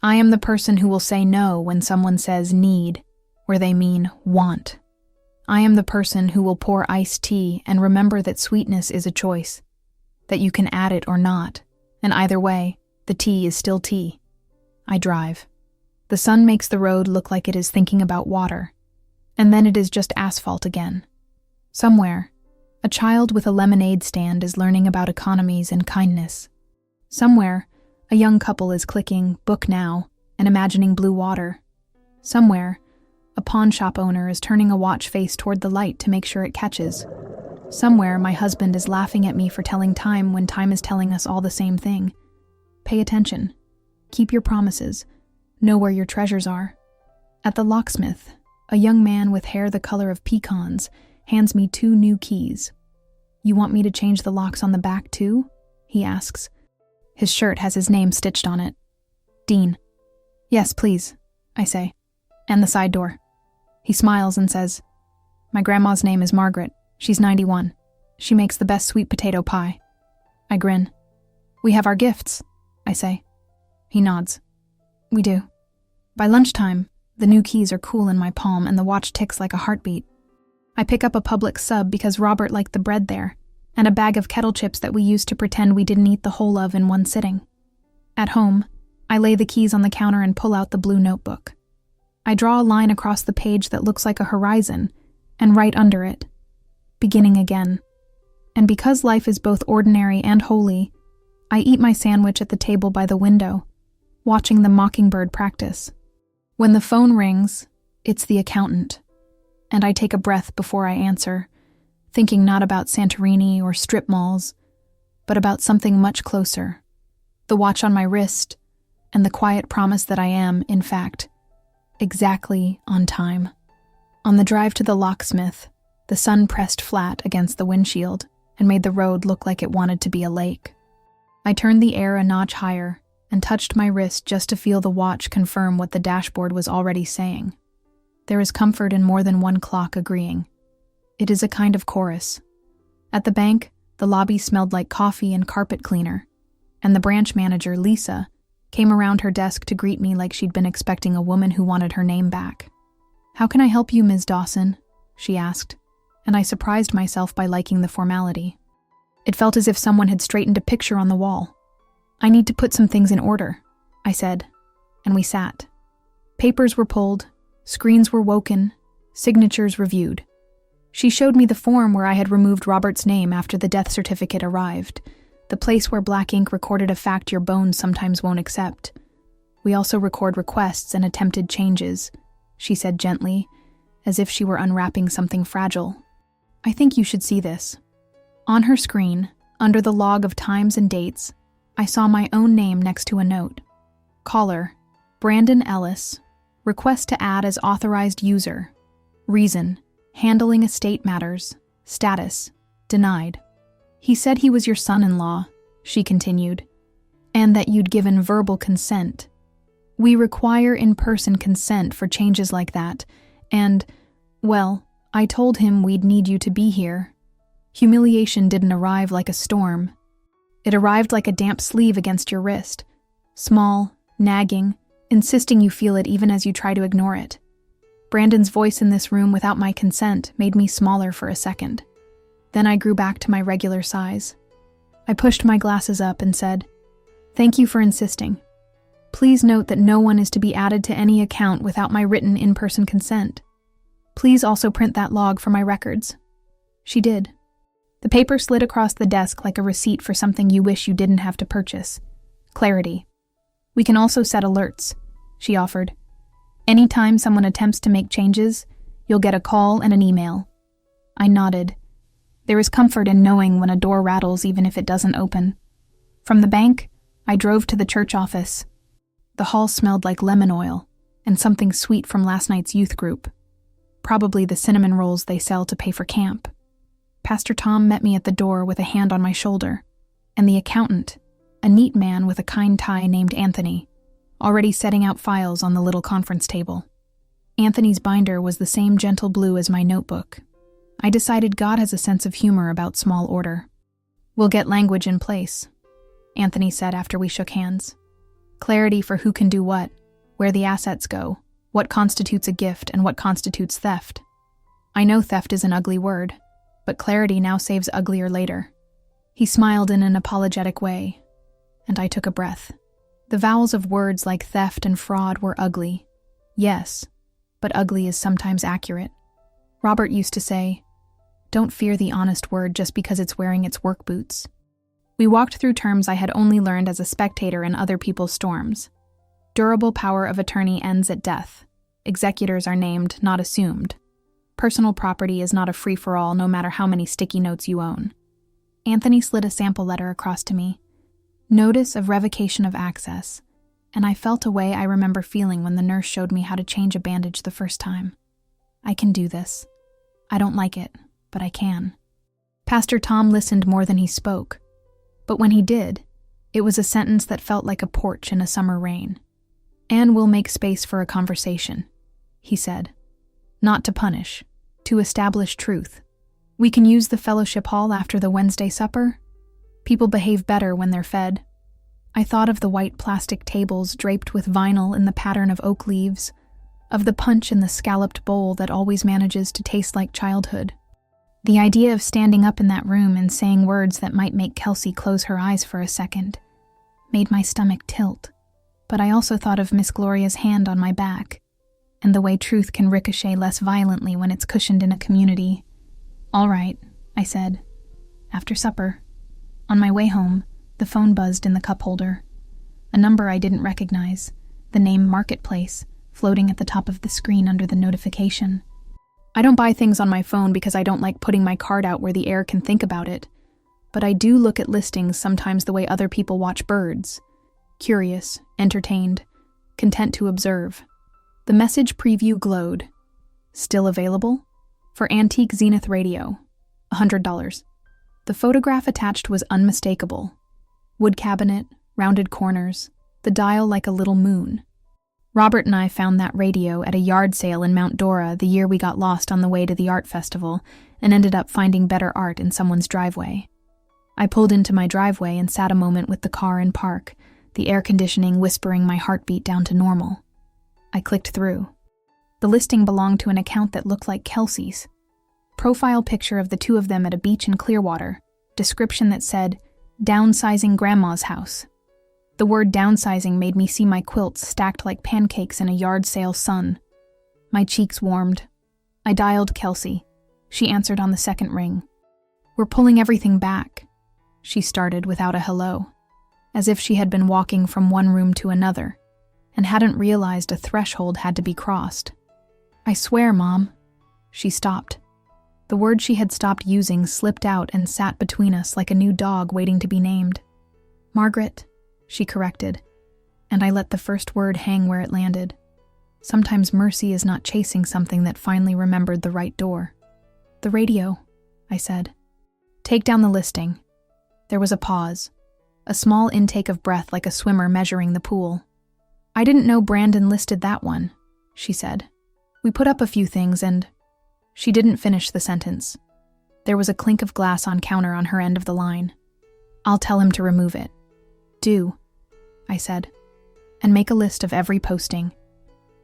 I am the person who will say no when someone says need. where they mean want. I am the person who will pour iced tea and remember that sweetness is a choice, that you can add it or not, and either way, the tea is still tea. I drive. The sun makes the road look like it is thinking about water, and then it is just asphalt again. Somewhere, a child with a lemonade stand is learning about economies and kindness. Somewhere, a young couple is clicking "Book Now" and imagining blue water. Somewhere, a pawn shop owner is turning a watch face toward the light to make sure it catches. Somewhere, my husband is laughing at me for telling time when time is telling us all the same thing. Pay attention. Keep your promises. Know where your treasures are. At the locksmith, a young man with hair the color of pecans hands me 2 new keys. "You want me to change the locks on the back too?" he asks. His shirt has his name stitched on it. Dean. "Yes, please," I say. "And the side door." He smiles and says, "My grandma's name is Margaret. She's 91. She makes the best sweet potato pie." I grin. "We have our gifts," I say. He nods. "We do." By lunchtime, the new keys are cool in my palm and the watch ticks like a heartbeat. I pick up a Publix sub because Robert liked the bread there, and a bag of kettle chips that we used to pretend we didn't eat the whole of in one sitting. At home, I lay the keys on the counter and pull out the blue notebook. I draw a line across the page that looks like a horizon, and write under it, "Beginning again." And because life is both ordinary and holy, I eat my sandwich at the table by the window, watching the mockingbird practice. When the phone rings, it's the accountant, and I take a breath before I answer, thinking not about Santorini or strip malls, but about something much closer, the watch on my wrist, and the quiet promise that I am, in fact, exactly on time. On the drive to the locksmith, the sun pressed flat against the windshield and made the road look like it wanted to be a lake. I turned the air a notch higher and touched my wrist just to feel the watch confirm what the dashboard was already saying. There is comfort in more than one clock agreeing. It is a kind of chorus. At the bank, the lobby smelled like coffee and carpet cleaner, and the branch manager, Lisa, came around her desk to greet me like she'd been expecting a woman who wanted her name back. "How can I help you, Ms. Dawson?" she asked, and I surprised myself by liking the formality. It felt as if someone had straightened a picture on the wall. "I need to put some things in order," I said, and we sat. Papers were pulled, screens were woken, signatures reviewed. She showed me the form where I had removed Robert's name after the death certificate arrived, the place where black ink recorded a fact your bones sometimes won't accept. "We also record requests and attempted changes," she said gently, as if she were unwrapping something fragile. "I think you should see this." On her screen, under the log of times and dates, I saw my own name next to a note. Caller, Brandon Ellis. Request to add as authorized user. Reason, handling estate matters. Status, denied. "He said he was your son-in-law," she continued, "and that you'd given verbal consent. We require in-person consent for changes like that, and, well, I told him we'd need you to be here. Humiliation didn't arrive like a storm. It arrived like a damp sleeve against your wrist, small, nagging, insisting you feel it even as you try to ignore it. Brandon's voice in this room without my consent made me smaller for a second. Then I grew back to my regular size. I pushed my glasses up and said, "Thank you for insisting. Please note that no one is to be added to any account without my written in-person consent. Please also print that log for my records." She did. The paper slid across the desk like a receipt for something you wish you didn't have to purchase. Clarity. "We can also set alerts," she offered. "Anytime someone attempts to make changes, you'll get a call and an email." I nodded. There is comfort in knowing when a door rattles even if it doesn't open. From the bank, I drove to the church office. The hall smelled like lemon oil and something sweet from last night's youth group. Probably the cinnamon rolls they sell to pay for camp. Pastor Tom met me at the door with a hand on my shoulder, and the accountant, a neat man with a kind tie named Anthony, already setting out files on the little conference table. Anthony's binder was the same gentle blue as my notebook. I decided God has a sense of humor about small order. "We'll get language in place," Anthony said after we shook hands. "Clarity for who can do what, where the assets go, What constitutes a gift and what constitutes theft? I know theft is an ugly word, but clarity now saves uglier later. He smiled in an apologetic way, and I took a breath. The vowels of words like theft and fraud were ugly. Yes, but ugly is sometimes accurate. Robert used to say, "Don't fear the honest word just because it's wearing its work boots." We walked through terms I had only learned as a spectator in other people's storms. Durable power of attorney ends at death. Executors are named, not assumed. Personal property is not a free-for-all, no matter how many sticky notes you own. Anthony slid a sample letter across to me. Notice of revocation of access, and I felt a way I remember feeling when the nurse showed me how to change a bandage the first time. I can do this. I don't like it, but I can. Pastor Tom listened more than he spoke, but when he did, it was a sentence that felt like a porch in a summer rain. "Anne will make space for a conversation," he said. "Not to punish, to establish truth. We can use the fellowship hall after the Wednesday supper. People behave better when they're fed." I thought of the white plastic tables draped with vinyl in the pattern of oak leaves, of the punch in the scalloped bowl that always manages to taste like childhood. The idea of standing up in that room and saying words that might make Kelsey close her eyes for a second made my stomach tilt. But I also thought of Miss Gloria's hand on my back, and the way truth can ricochet less violently when it's cushioned in a community. "All right," I said. "After supper." On my way home, the phone buzzed in the cup holder. A number I didn't recognize, the name Marketplace, floating at the top of the screen under the notification. I don't buy things on my phone because I don't like putting my card out where the air can think about it, but I do look at listings sometimes the way other people watch birds. Curious, entertained, content to observe. The message preview glowed. "Still available? For antique Zenith radio. $100. The photograph attached was unmistakable. Wood cabinet, rounded corners, the dial like a little moon. Robert and I found that radio at a yard sale in Mount Dora the year we got lost on the way to the art festival and ended up finding better art in someone's driveway. I pulled into my driveway and sat a moment with the car in park, the air conditioning whispering my heartbeat down to normal. I clicked through. The listing belonged to an account that looked like Kelsey's. Profile picture of the two of them at a beach in Clearwater. Description that said, "Downsizing Grandma's house." The word downsizing made me see my quilts stacked like pancakes in a yard sale sun. My cheeks warmed. I dialed Kelsey. She answered on the second ring. "We're pulling everything back," she started without a hello, as if she had been walking from one room to another and hadn't realized a threshold had to be crossed. "I swear, Mom." She stopped. The word she had stopped using slipped out and sat between us like a new dog waiting to be named. "Margaret," she corrected, and I let the first word hang where it landed. Sometimes mercy is not chasing something that finally remembered the right door. "The radio," I said. "Take down the listing." There was a pause, a small intake of breath like a swimmer measuring the pool. "I didn't know Brandon listed that one," she said. "We put up a few things and—" She didn't finish the sentence. There was a clink of glass on counter on her end of the line. "I'll tell him to remove it." "Do," I said, "and make a list of every posting,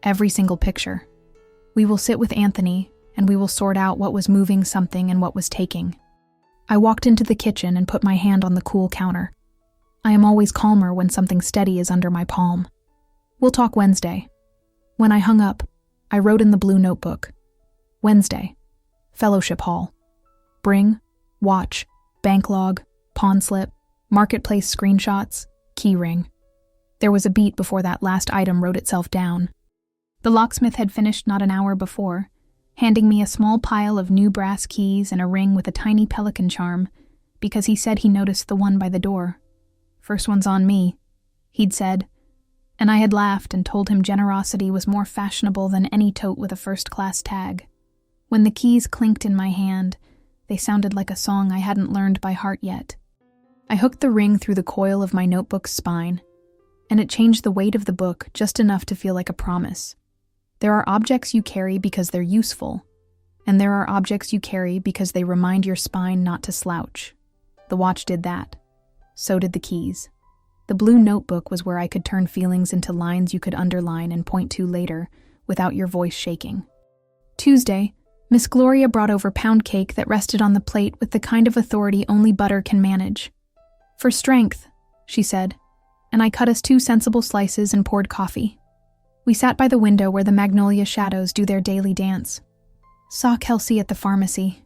every single picture. We will sit with Anthony, and we will sort out what was moving something and what was taking." I walked into the kitchen and put my hand on the cool counter. I am always calmer when something steady is under my palm. "We'll talk Wednesday." When I hung up, I wrote in the blue notebook, "Wednesday, Fellowship Hall. Bring, watch, bank log, pawn slip, marketplace screenshots, key ring." There was a beat before that last item wrote itself down. The locksmith had finished not an hour before, handing me a small pile of new brass keys and a ring with a tiny pelican charm, because he said he noticed the one by the door. "First one's on me," he'd said, and I had laughed and told him generosity was more fashionable than any tote with a first-class tag. When the keys clinked in my hand, they sounded like a song I hadn't learned by heart yet. I hooked the ring through the coil of my notebook's spine, and it changed the weight of the book just enough to feel like a promise. There are objects you carry because they're useful, and there are objects you carry because they remind your spine not to slouch. The watch did that. So did the keys. The blue notebook was where I could turn feelings into lines you could underline and point to later without your voice shaking. Tuesday, Miss Gloria brought over pound cake that rested on the plate with the kind of authority only butter can manage. "For strength," she said, and I cut us 2 sensible slices and poured coffee. We sat by the window where the magnolia shadows do their daily dance. "Saw Kelsey at the pharmacy,"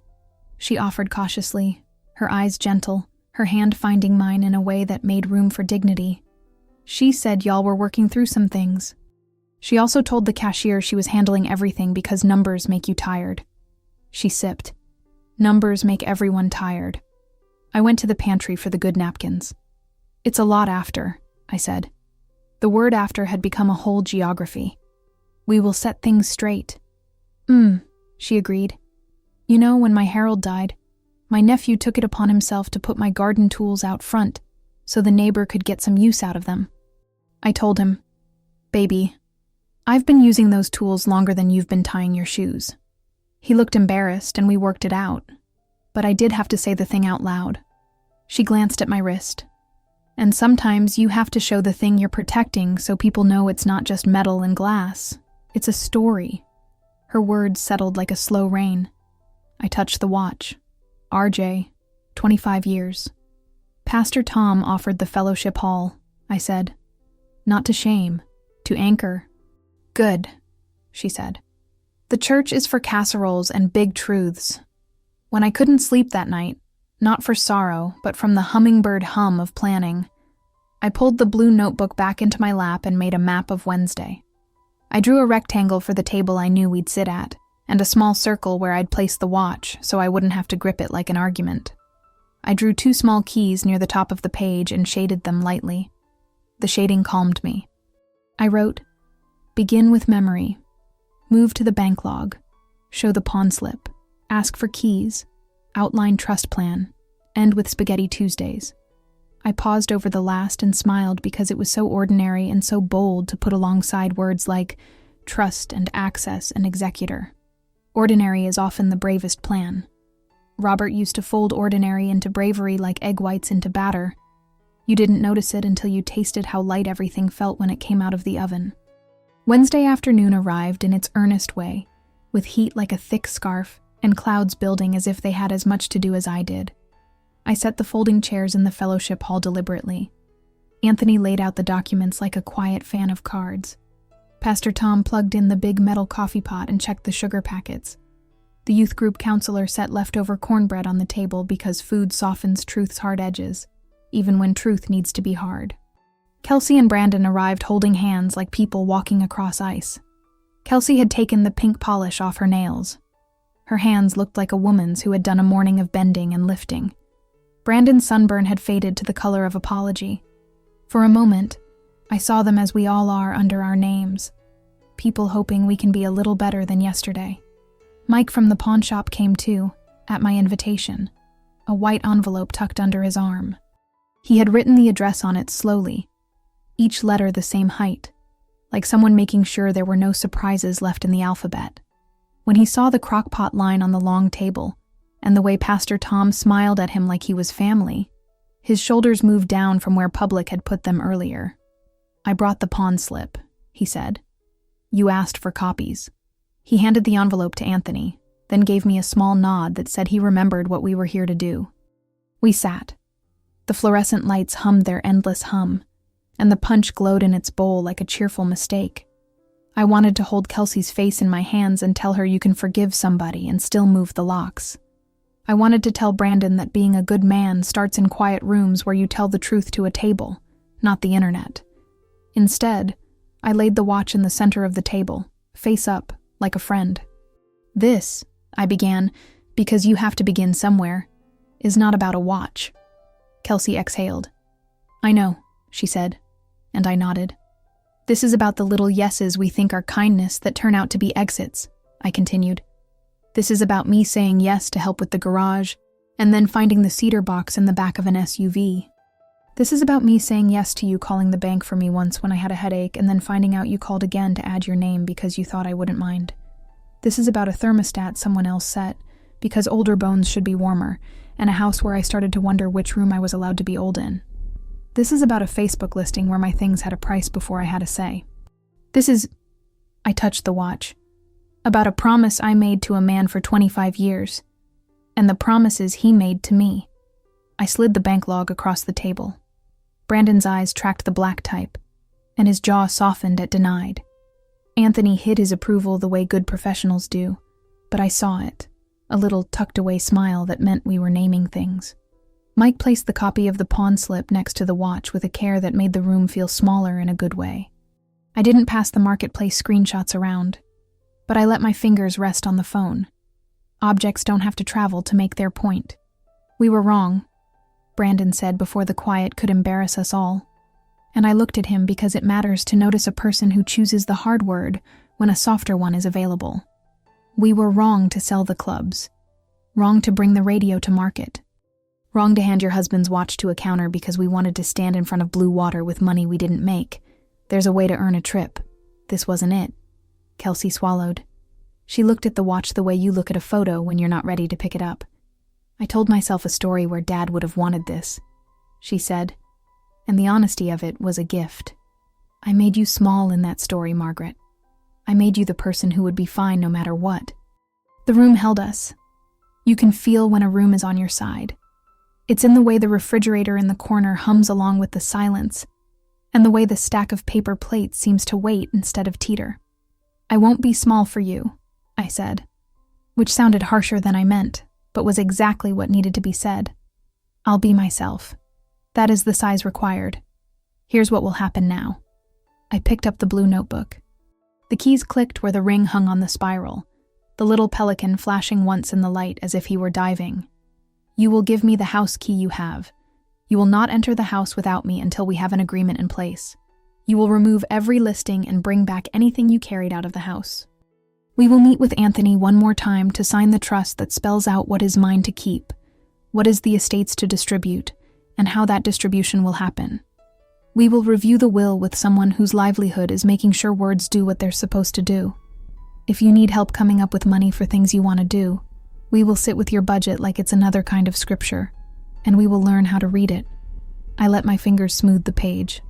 she offered cautiously, her eyes gentle, her hand finding mine in a way that made room for dignity. "She said y'all were working through some things. She also told the cashier she was handling everything because numbers make you tired." She sipped. "Numbers make everyone tired." I went to the pantry for the good napkins. "It's a lot after," I said. The word after had become a whole geography. "We will set things straight." She agreed. "You know, when my Harold died, my nephew took it upon himself to put my garden tools out front so the neighbor could get some use out of them. I told him, 'Baby, I've been using those tools longer than you've been tying your shoes.' He looked embarrassed and we worked it out, but I did have to say the thing out loud." She glanced at my wrist. "And sometimes you have to show the thing you're protecting so people know it's not just metal and glass. It's a story." Her words settled like a slow rain. I touched the watch. "RJ, 25 years. Pastor Tom offered the fellowship hall," I said. "Not to shame, to anchor." "Good," she said. "The church is for casseroles and big truths." When I couldn't sleep that night, not for sorrow, but from the hummingbird hum of planning, I pulled the blue notebook back into my lap and made a map of Wednesday. I drew a rectangle for the table I knew we'd sit at, and a small circle where I'd place the watch so I wouldn't have to grip it like an argument. I drew 2 small keys near the top of the page and shaded them lightly. The shading calmed me. I wrote, "Begin with memory. Move to the bank log. Show the pawn slip. Ask for keys. Outline trust plan. End with Spaghetti Tuesdays." I paused over the last and smiled because it was so ordinary and so bold to put alongside words like trust and access and executor. Ordinary is often the bravest plan. Robert used to fold ordinary into bravery like egg whites into batter. You didn't notice it until you tasted how light everything felt when it came out of the oven. Wednesday afternoon arrived in its earnest way, with heat like a thick scarf and clouds building as if they had as much to do as I did. I set the folding chairs in the fellowship hall deliberately. Anthony laid out the documents like a quiet fan of cards. Pastor Tom plugged in the big metal coffee pot and checked the sugar packets. The youth group counselor set leftover cornbread on the table because food softens truth's hard edges, even when truth needs to be hard. Kelsey and Brandon arrived holding hands like people walking across ice. Kelsey had taken the pink polish off her nails. Her hands looked like a woman's who had done a morning of bending and lifting. Brandon's sunburn had faded to the color of apology. For a moment, I saw them as we all are under our names, people hoping we can be a little better than yesterday. Mike from the pawn shop came too, at my invitation, a white envelope tucked under his arm. He had written the address on it slowly, each letter the same height, like someone making sure there were no surprises left in the alphabet. When he saw the crockpot line on the long table, and the way Pastor Tom smiled at him like he was family, his shoulders moved down from where public had put them earlier. "I brought the pawn slip," he said. "You asked for copies." He handed the envelope to Anthony, then gave me a small nod that said he remembered what we were here to do. We sat. The fluorescent lights hummed their endless hum, and the punch glowed in its bowl like a cheerful mistake. I wanted to hold Kelsey's face in my hands and tell her you can forgive somebody and still move the locks. I wanted to tell Brandon that being a good man starts in quiet rooms where you tell the truth to a table, not the internet. Instead, I laid the watch in the center of the table, face up, like a friend. "This," I began, because you have to begin somewhere, "is not about a watch." Kelsey exhaled. "I know," she said, and I nodded. "This is about the little yeses we think are kindness that turn out to be exits," I continued. "This is about me saying yes to help with the garage, and then finding the cedar box in the back of an SUV. This is about me saying yes to you calling the bank for me once when I had a headache and then finding out you called again to add your name because you thought I wouldn't mind. This is about a thermostat someone else set, because older bones should be warmer, and a house where I started to wonder which room I was allowed to be old in. This is about a Facebook listing where my things had a price before I had a say. This is..." I touched the watch. About a promise I made to a man for 25 years, and the promises he made to me. I slid the bank log across the table. Brandon's eyes tracked the black type, and his jaw softened at denied. Anthony hid his approval the way good professionals do, but I saw it, a little tucked-away smile that meant we were naming things. Mike placed the copy of the pawn slip next to the watch with a care that made the room feel smaller in a good way. I didn't pass the marketplace screenshots around, but I let my fingers rest on the phone. Objects don't have to travel to make their point. We were wrong, Brandon said before the quiet could embarrass us all. And I looked at him because it matters to notice a person who chooses the hard word when a softer one is available. We were wrong to sell the clubs. Wrong to bring the radio to market. Wrong to hand your husband's watch to a counter because we wanted to stand in front of blue water with money we didn't make. There's a way to earn a trip. This wasn't it. Kelsey swallowed. She looked at the watch the way you look at a photo when you're not ready to pick it up. I told myself a story where Dad would have wanted this, she said, and the honesty of it was a gift. I made you small in that story, Margaret. I made you the person who would be fine no matter what. The room held us. You can feel when a room is on your side. It's in the way the refrigerator in the corner hums along with the silence, and the way the stack of paper plates seems to wait instead of teeter. I won't be small for you, I said, which sounded harsher than I meant, but was exactly what needed to be said. I'll be myself. That is the size required. Here's what will happen now. I picked up the blue notebook. The keys clicked where the ring hung on the spiral, the little pelican flashing once in the light as if he were diving. You will give me the house key you have. You will not enter the house without me until we have an agreement in place. You will remove every listing and bring back anything you carried out of the house. We will meet with Anthony one more time to sign the trust that spells out what is mine to keep, what is the estate's to distribute, and how that distribution will happen. We will review the will with someone whose livelihood is making sure words do what they're supposed to do. If you need help coming up with money for things you want to do, we will sit with your budget like it's another kind of scripture, and we will learn how to read it. I let my fingers smooth the page.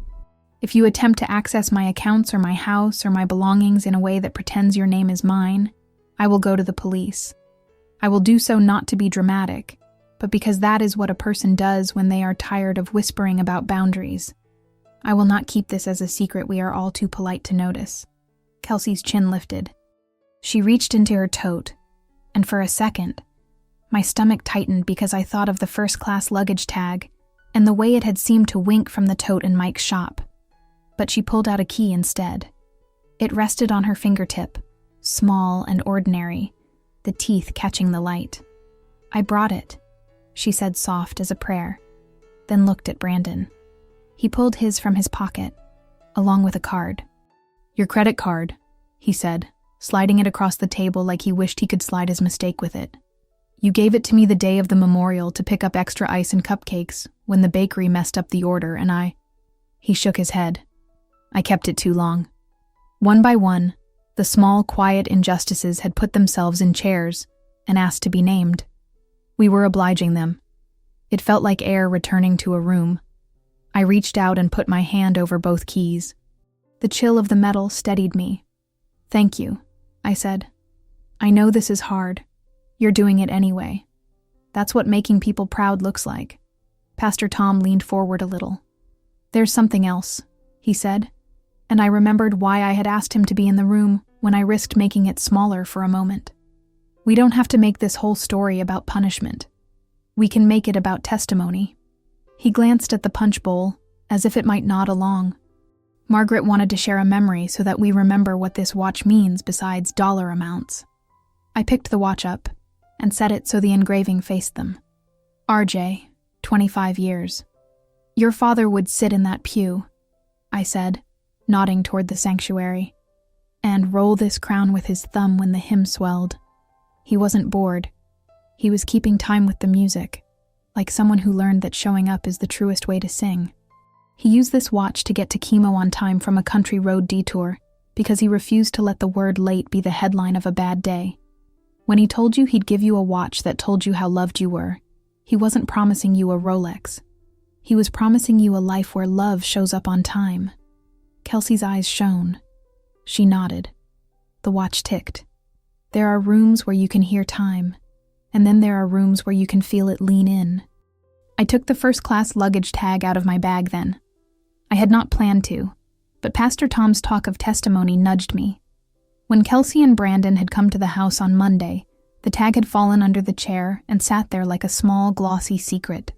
If you attempt to access my accounts or my house or my belongings in a way that pretends your name is mine, I will go to the police. I will do so not to be dramatic, but because that is what a person does when they are tired of whispering about boundaries. I will not keep this as a secret we are all too polite to notice. Kelsey's chin lifted. She reached into her tote, and for a second, my stomach tightened because I thought of the first-class luggage tag and the way it had seemed to wink from the tote in Mike's shop. But she pulled out a key instead. It rested on her fingertip, small and ordinary, the teeth catching the light. I brought it, she said soft as a prayer, then looked at Brandon. He pulled his from his pocket, along with a card. Your credit card, he said, sliding it across the table like he wished he could slide his mistake with it. You gave it to me the day of the memorial to pick up extra ice and cupcakes when the bakery messed up the order and He shook his head. I kept it too long. One by one, the small, quiet injustices had put themselves in chairs and asked to be named. We were obliging them. It felt like air returning to a room. I reached out and put my hand over both keys. The chill of the metal steadied me. Thank you, I said. I know this is hard. You're doing it anyway. That's what making people proud looks like. Pastor Tom leaned forward a little. There's something else, he said, and I remembered why I had asked him to be in the room when I risked making it smaller for a moment. We don't have to make this whole story about punishment. We can make it about testimony. He glanced at the punch bowl, as if it might nod along. Margaret wanted to share a memory so that we remember what this watch means besides dollar amounts. I picked the watch up and set it so the engraving faced them. RJ, 25 years. Your father would sit in that pew, I said, nodding toward the sanctuary, and roll this crown with his thumb when the hymn swelled. He wasn't bored. He was keeping time with the music, like someone who learned that showing up is the truest way to sing. He used this watch to get to chemo on time from a country road detour because he refused to let the word late be the headline of a bad day. When he told you he'd give you a watch that told you how loved you were, he wasn't promising you a Rolex. He was promising you a life where love shows up on time. Kelsey's eyes shone. She nodded. The watch ticked. There are rooms where you can hear time, and then there are rooms where you can feel it lean in. I took the first-class luggage tag out of my bag then. I had not planned to, but Pastor Tom's talk of testimony nudged me. When Kelsey and Brandon had come to the house on Monday, the tag had fallen under the chair and sat there like a small, glossy secret.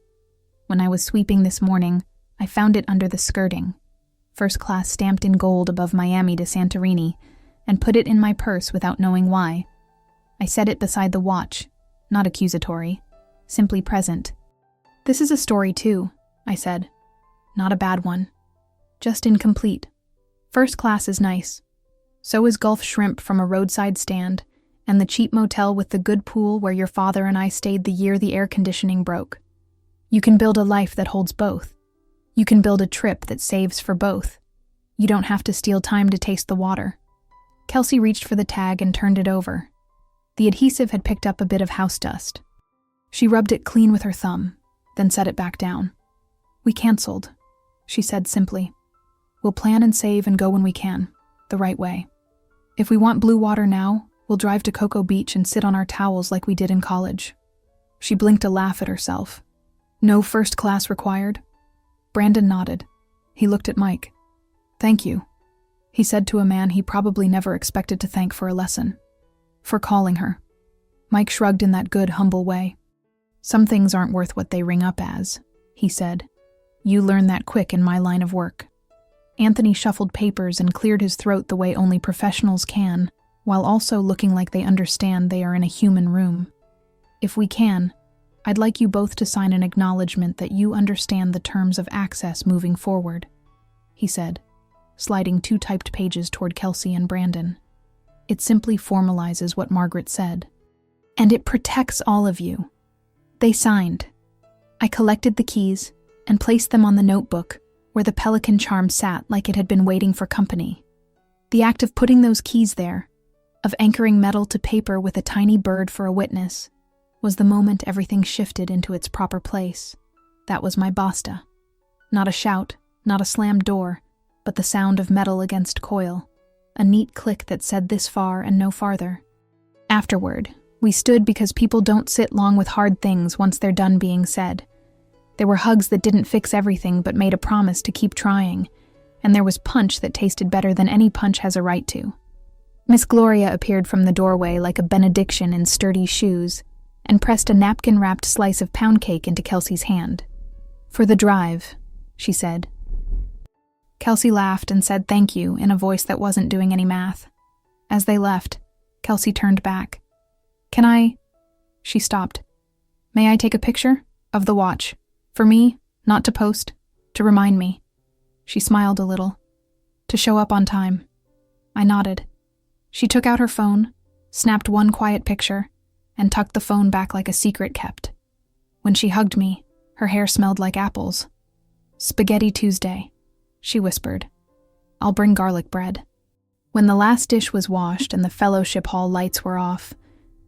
When I was sweeping this morning, I found it under the skirting, first class stamped in gold above Miami to Santorini, and put it in my purse without knowing why. I set it beside the watch, not accusatory, simply present. "This is a story too," I said. "Not a bad one. Just incomplete. First class is nice. So is Gulf shrimp from a roadside stand, and the cheap motel with the good pool where your father and I stayed the year the air conditioning broke. You can build a life that holds both. You can build a trip that saves for both. You don't have to steal time to taste the water." Kelsey reached for the tag and turned it over. The adhesive had picked up a bit of house dust. She rubbed it clean with her thumb, then set it back down. "We canceled," she said simply. "We'll plan and save and go when we can, the right way. If we want blue water now, we'll drive to Cocoa Beach and sit on our towels like we did in college." She blinked a laugh at herself. "No first class required?" Brandon nodded. He looked at Mike. "Thank you," he said to a man he probably never expected to thank for a lesson. "For calling her." Mike shrugged in that good, humble way. "Some things aren't worth what they ring up as," he said. "You learn that quick in my line of work." Anthony shuffled papers and cleared his throat the way only professionals can, while also looking like they understand they are in a human room. "If we can, I'd like you both to sign an acknowledgement that you understand the terms of access moving forward," he said, sliding 2 typed pages toward Kelsey and Brandon. "It simply formalizes what Margaret said. And it protects all of you." They signed. I collected the keys and placed them on the notebook where the pelican charm sat like it had been waiting for company. The act of putting those keys there, of anchoring metal to paper with a tiny bird for a witness, was the moment everything shifted into its proper place. That was my basta. Not a shout, not a slammed door, but the sound of metal against coil, a neat click that said this far and no farther. Afterward, we stood because people don't sit long with hard things once they're done being said. There were hugs that didn't fix everything but made a promise to keep trying, and there was punch that tasted better than any punch has a right to. Miss Gloria appeared from the doorway like a benediction in sturdy shoes and pressed a napkin-wrapped slice of pound cake into Kelsey's hand. "For the drive," she said. Kelsey laughed and said thank you in a voice that wasn't doing any math. As they left, Kelsey turned back. "Can I—" She stopped. "May I take a picture? Of the watch. For me, not to post, to remind me." She smiled a little. "To show up on time." I nodded. She took out her phone, snapped one quiet picture, and tucked the phone back like a secret kept. When she hugged me, her hair smelled like apples. "Spaghetti Tuesday," she whispered. "I'll bring garlic bread." When the last dish was washed and the fellowship hall lights were off,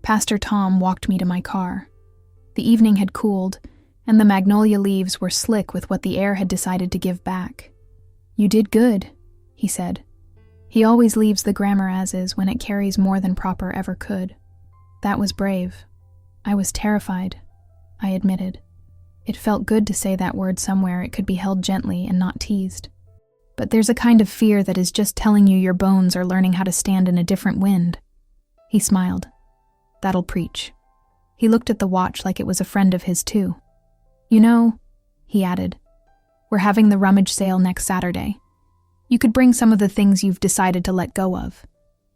Pastor Tom walked me to my car. The evening had cooled, and the magnolia leaves were slick with what the air had decided to give back. "You did good," he said. He always leaves the grammar as is when it carries more than proper ever could. That was brave. I was terrified, I admitted. It felt good to say that word somewhere it could be held gently and not teased. But there's a kind of fear that is just telling you your bones are learning how to stand in a different wind. He smiled. "That'll preach." He looked at the watch like it was a friend of his too. "You know," he added, "we're having the rummage sale next Saturday. You could bring some of the things you've decided to let go of.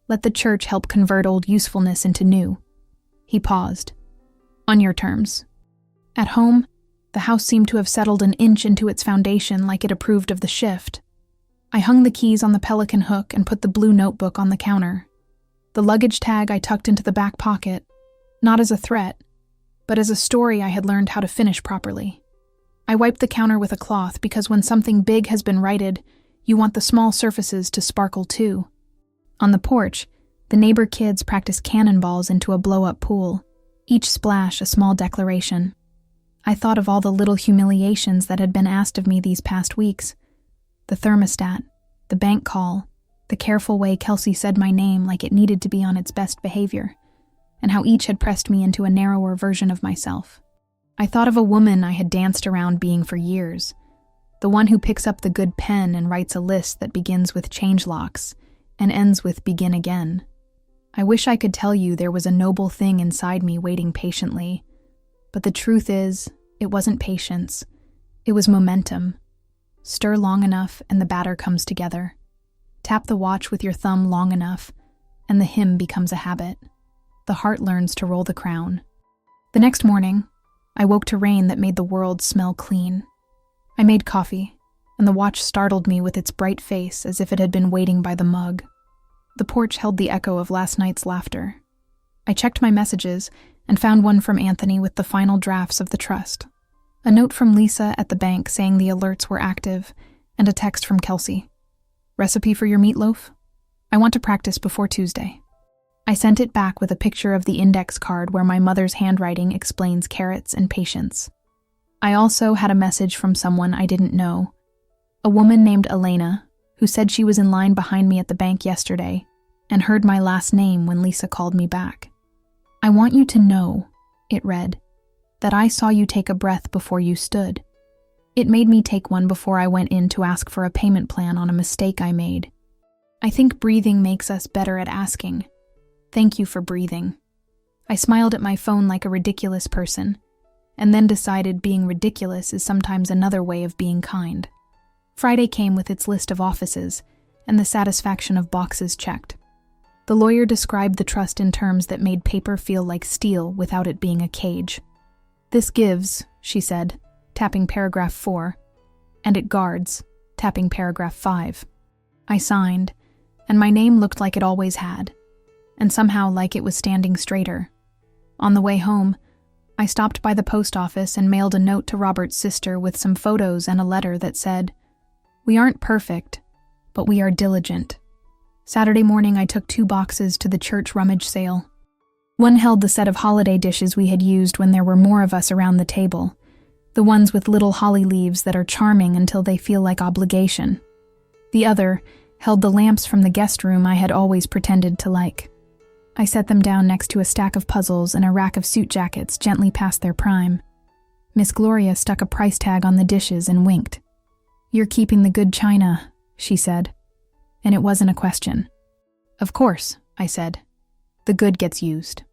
Let the church help convert old usefulness into new." He paused. "On your terms." At home, the house seemed to have settled an inch into its foundation like it approved of the shift. I hung the keys on the pelican hook and put the blue notebook on the counter. The luggage tag I tucked into the back pocket, not as a threat, but as a story I had learned how to finish properly. I wiped the counter with a cloth because when something big has been righted, you want the small surfaces to sparkle too. On the porch, the neighbor kids practiced cannonballs into a blow-up pool, each splash a small declaration. I thought of all the little humiliations that had been asked of me these past weeks. The thermostat, the bank call, the careful way Kelsey said my name like it needed to be on its best behavior, and how each had pressed me into a narrower version of myself. I thought of a woman I had danced around being for years, the one who picks up the good pen and writes a list that begins with change locks and ends with begin again. I wish I could tell you there was a noble thing inside me waiting patiently, but the truth is, it wasn't patience. It was momentum. Stir long enough and the batter comes together. Tap the watch with your thumb long enough, and the hymn becomes a habit. The heart learns to roll the crown. The next morning, I woke to rain that made the world smell clean. I made coffee, and the watch startled me with its bright face as if it had been waiting by the mug. The porch held the echo of last night's laughter. I checked my messages and found one from Anthony with the final drafts of the trust. A note from Lisa at the bank saying the alerts were active, and a text from Kelsey. Recipe for your meatloaf? I want to practice before Tuesday. I sent it back with a picture of the index card where my mother's handwriting explains carrots and patience. I also had a message from someone I didn't know, a woman named Elena, who said she was in line behind me at the bank yesterday and heard my last name when Lisa called me back. I want you to know, it read, that I saw you take a breath before you stood. It made me take one before I went in to ask for a payment plan on a mistake I made. I think breathing makes us better at asking. Thank you for breathing. I smiled at my phone like a ridiculous person, and then decided being ridiculous is sometimes another way of being kind. Friday came with its list of offices, and the satisfaction of boxes checked. The lawyer described the trust in terms that made paper feel like steel without it being a cage. This gives, she said, tapping paragraph 4, and it guards, tapping paragraph 5. I signed, and my name looked like it always had, and somehow like it was standing straighter. On the way home, I stopped by the post office and mailed a note to Robert's sister with some photos and a letter that said, "We aren't perfect, but we are diligent." Saturday morning, I took 2 boxes to the church rummage sale. One held the set of holiday dishes we had used when there were more of us around the table, the ones with little holly leaves that are charming until they feel like obligation. The other held the lamps from the guest room I had always pretended to like. I set them down next to a stack of puzzles and a rack of suit jackets gently past their prime. Miss Gloria stuck a price tag on the dishes and winked. "You're keeping the good china," she said. And it wasn't a question. "Of course," I said. "The good gets used."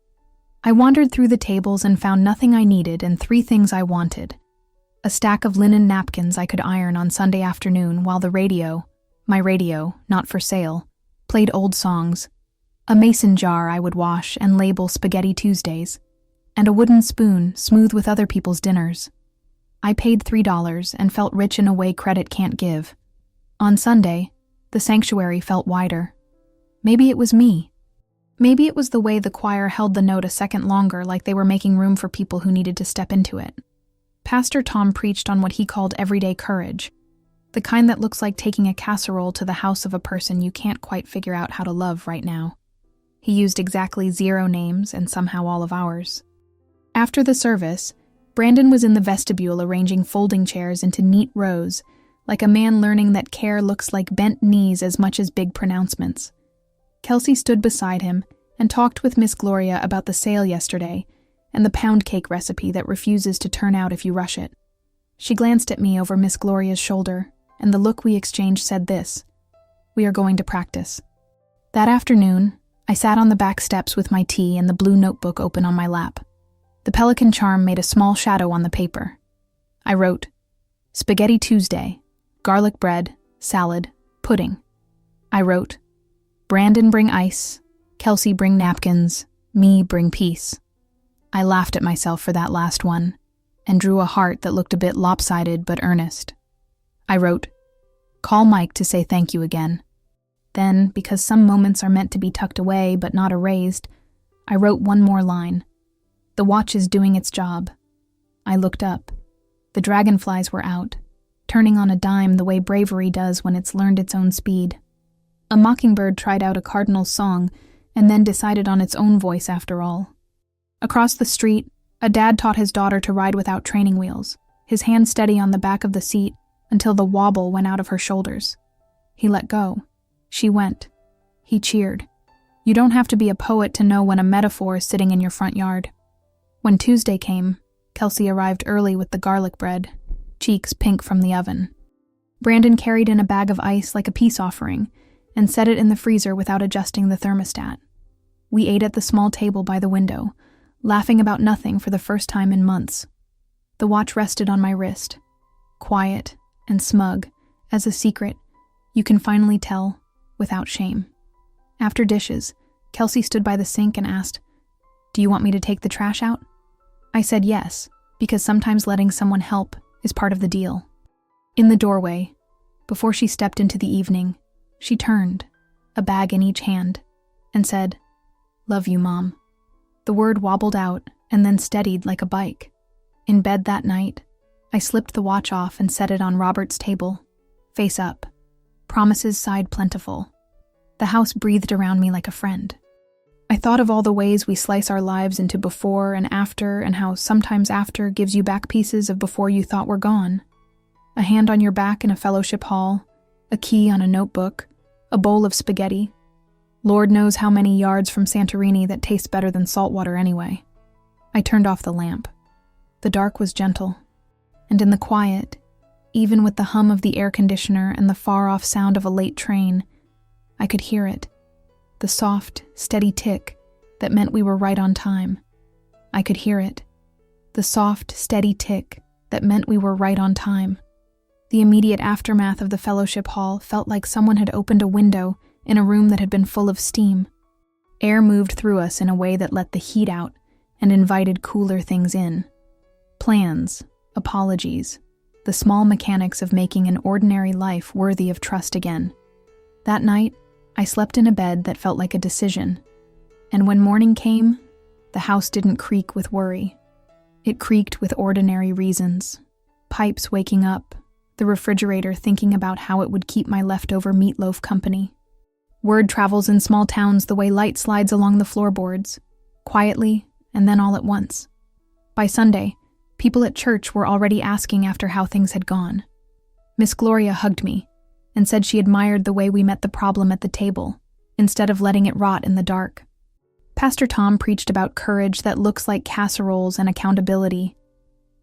I wandered through the tables and found nothing I needed and 3 things I wanted. A stack of linen napkins I could iron on Sunday afternoon while the radio, my radio, not for sale, played old songs. A mason jar I would wash and label Spaghetti Tuesdays, and a wooden spoon smooth with other people's dinners. I paid $3 and felt rich in a way credit can't give. On Sunday, the sanctuary felt wider. Maybe it was me. Maybe it was the way the choir held the note a second longer, like they were making room for people who needed to step into it. Pastor Tom preached on what he called everyday courage, the kind that looks like taking a casserole to the house of a person you can't quite figure out how to love right now. He used exactly 0 names and somehow all of ours. After the service, Brandon was in the vestibule arranging folding chairs into neat rows, like a man learning that care looks like bent knees as much as big pronouncements. Kelsey stood beside him and talked with Miss Gloria about the sale yesterday and the pound cake recipe that refuses to turn out if you rush it. She glanced at me over Miss Gloria's shoulder, and the look we exchanged said this: "We are going to practice." That afternoon, I sat on the back steps with my tea and the blue notebook open on my lap. The pelican charm made a small shadow on the paper. I wrote, "Spaghetti Tuesday, garlic bread, salad, pudding." I wrote, "Brandon bring ice, Kelsey bring napkins, me bring peace." I laughed at myself for that last one, and drew a heart that looked a bit lopsided but earnest. I wrote, "Call Mike to say thank you again." Then, because some moments are meant to be tucked away but not erased, I wrote one more line. "The watch is doing its job." I looked up. The dragonflies were out, turning on a dime the way bravery does when it's learned its own speed. A mockingbird tried out a cardinal's song and then decided on its own voice after all. Across the street, a dad taught his daughter to ride without training wheels, his hand steady on the back of the seat until the wobble went out of her shoulders. He let go. She went. He cheered. You don't have to be a poet to know when a metaphor is sitting in your front yard. When Tuesday came, Kelsey arrived early with the garlic bread, cheeks pink from the oven. Brandon carried in a bag of ice like a peace offering and set it in the freezer without adjusting the thermostat. We ate at the small table by the window, laughing about nothing for the first time in months. The watch rested on my wrist, quiet and smug, as a secret you can finally tell without shame. After dishes, Kelsey stood by the sink and asked, "Do you want me to take the trash out?" I said yes, because sometimes letting someone help is part of the deal. In the doorway, before she stepped into the evening, she turned, a bag in each hand, and said, "Love you, Mom." The word wobbled out and then steadied like a bike. In bed that night, I slipped the watch off and set it on Robert's table, face up. Promises sighed plentiful. The house breathed around me like a friend. I thought of all the ways we slice our lives into before and how sometimes after gives you back pieces of before you thought were gone. A hand on your back in a fellowship hall, a key on a notebook, a bowl of spaghetti. Lord knows how many yards from Santorini that tastes better than salt water anyway. I turned off the lamp. The dark was gentle, and in the quiet, even with the hum of the air conditioner and the far-off sound of a late train, I could hear it. The soft, steady tick that meant we were right on time. I could hear it. The soft, steady tick that meant we were right on time. The immediate aftermath of the fellowship hall felt like someone had opened a window in a room that had been full of steam. Air moved through us in a way that let the heat out and invited cooler things in. Plans, apologies, the small mechanics of making an ordinary life worthy of trust again. That night, I slept in a bed that felt like a decision. And when morning came, the house didn't creak with worry. It creaked with ordinary reasons. Pipes waking up, the refrigerator thinking about how it would keep my leftover meatloaf company. Word travels in small towns the way light slides along the floorboards, quietly and then all at once. By Sunday, people at church were already asking after how things had gone. Miss Gloria hugged me and said she admired the way we met the problem at the table, instead of letting it rot in the dark. Pastor Tom preached about courage that looks like casseroles and accountability,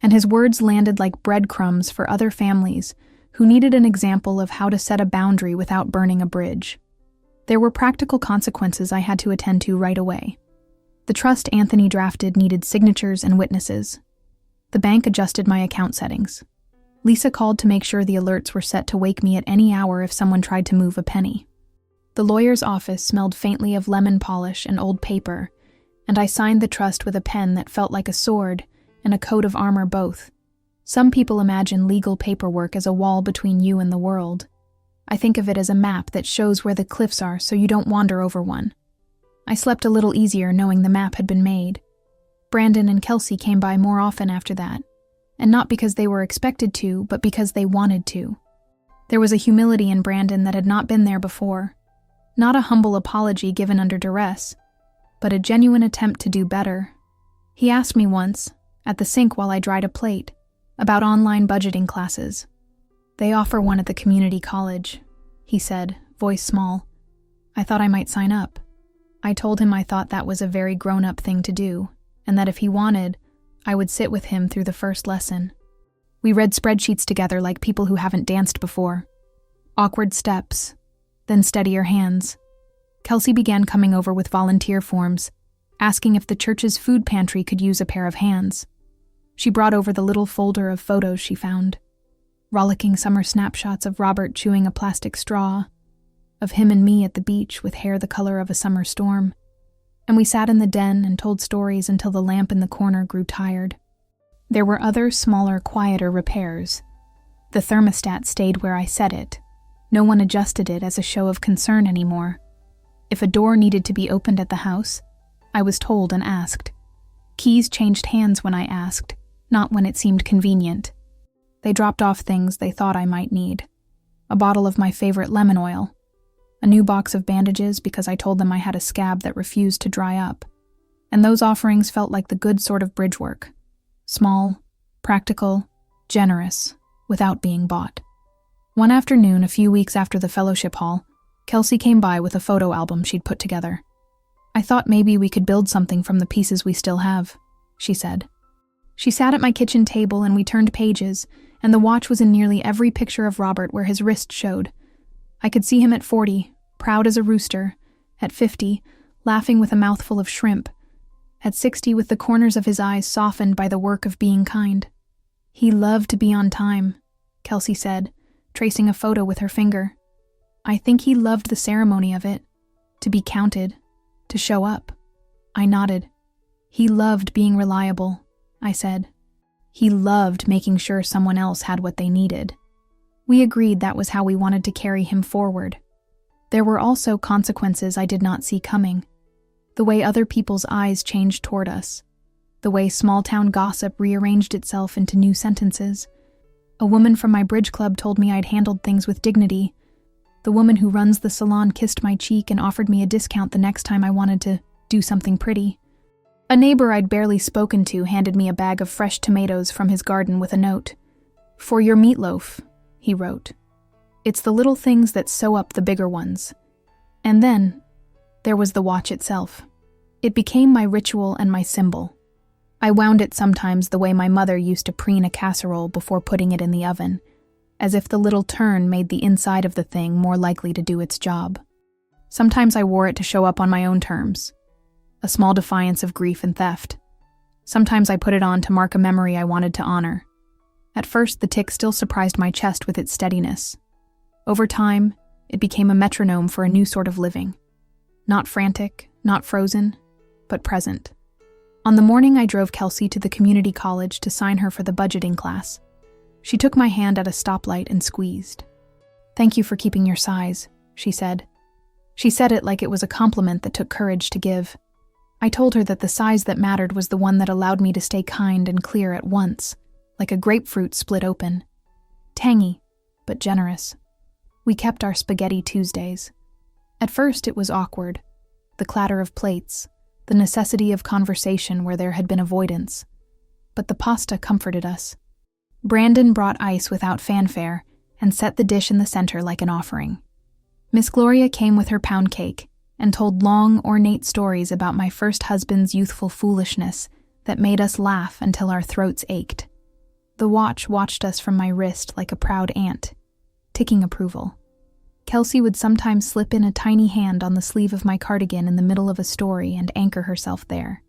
and his words landed like breadcrumbs for other families who needed an example of how to set a boundary without burning a bridge. There were practical consequences I had to attend to right away. The trust Anthony drafted needed signatures and witnesses. The bank adjusted my account settings. Lisa called to make sure the alerts were set to wake me at any hour if someone tried to move a penny. The lawyer's office smelled faintly of lemon polish and old paper, and I signed the trust with a pen that felt like a sword and a coat of armor both. Some people imagine legal paperwork as a wall between you and the world. I think of it as a map that shows where the cliffs are so you don't wander over one. I slept a little easier knowing the map had been made. Brandon and Kelsey came by more often after that, and not because they were expected to, but because they wanted to. There was a humility in Brandon that had not been there before. Not a humble apology given under duress, but a genuine attempt to do better. He asked me once, at the sink while I dried a plate, about online budgeting classes. "They offer one at the community college," he said, voice small. I thought I might sign up. I told him I thought that was a very grown-up thing to do, and that if he wanted, I would sit with him through the first lesson. We read spreadsheets together like people who haven't danced before. Awkward steps, then steadier hands. Kelsey began coming over with volunteer forms, asking if the church's food pantry could use a pair of hands. She brought over the little folder of photos she found. Rollicking summer snapshots of Robert chewing a plastic straw, of him and me at the beach with hair the color of a summer storm. And we sat in the den and told stories until the lamp in the corner grew tired. There were other, smaller, quieter repairs. The thermostat stayed where I set it. No one adjusted it as a show of concern anymore. If a door needed to be opened at the house, I was told and asked. Keys changed hands when I asked, not when it seemed convenient. They dropped off things they thought I might need. A bottle of my favorite lemon oil. A new box of bandages because I told them I had a scab that refused to dry up. And those offerings felt like the good sort of bridge work. Small, practical, generous, without being bought. One afternoon, a few weeks after the fellowship hall, Kelsey came by with a photo album she'd put together. "I thought maybe we could build something from the pieces we still have," she said. She sat at my kitchen table and we turned pages, and the watch was in nearly every picture of Robert where his wrist showed. I could see him at 40, proud as a rooster; at 50, laughing with a mouthful of shrimp; at 60, with the corners of his eyes softened by the work of being kind. "He loved to be on time," Kelsey said, tracing a photo with her finger. "I think he loved the ceremony of it, to be counted, to show up." I nodded. "He loved being reliable," I said. "He loved making sure someone else had what they needed." We agreed that was how we wanted to carry him forward. There were also consequences I did not see coming. The way other people's eyes changed toward us. The way small-town gossip rearranged itself into new sentences. A woman from my bridge club told me I'd handled things with dignity. The woman who runs the salon kissed my cheek and offered me a discount the next time I wanted to do something pretty. A neighbor I'd barely spoken to handed me a bag of fresh tomatoes from his garden with a note. "For your meatloaf," he wrote. "It's the little things that sew up the bigger ones." And then, there was the watch itself. It became my ritual and my symbol. I wound it sometimes the way my mother used to preen a casserole before putting it in the oven, as if the little turn made the inside of the thing more likely to do its job. Sometimes I wore it to show up on my own terms, a small defiance of grief and theft. Sometimes I put it on to mark a memory I wanted to honor. At first, the tick still surprised my chest with its steadiness. Over time, it became a metronome for a new sort of living. Not frantic, not frozen, but present. On the morning I drove Kelsey to the community college to sign her for the budgeting class, she took my hand at a stoplight and squeezed. "Thank you for keeping your size," she said. She said it like it was a compliment that took courage to give. I told her that the size that mattered was the one that allowed me to stay kind and clear at once, like a grapefruit split open. Tangy, but generous. We kept our spaghetti Tuesdays. At first it was awkward. The clatter of plates, the necessity of conversation where there had been avoidance. But the pasta comforted us. Brandon brought ice without fanfare and set the dish in the center like an offering. Miss Gloria came with her pound cake and told long, ornate stories about my first husband's youthful foolishness that made us laugh until our throats ached. The watch watched us from my wrist like a proud aunt, ticking approval. Kelsey would sometimes slip in a tiny hand on the sleeve of my cardigan in the middle of a story and anchor herself there.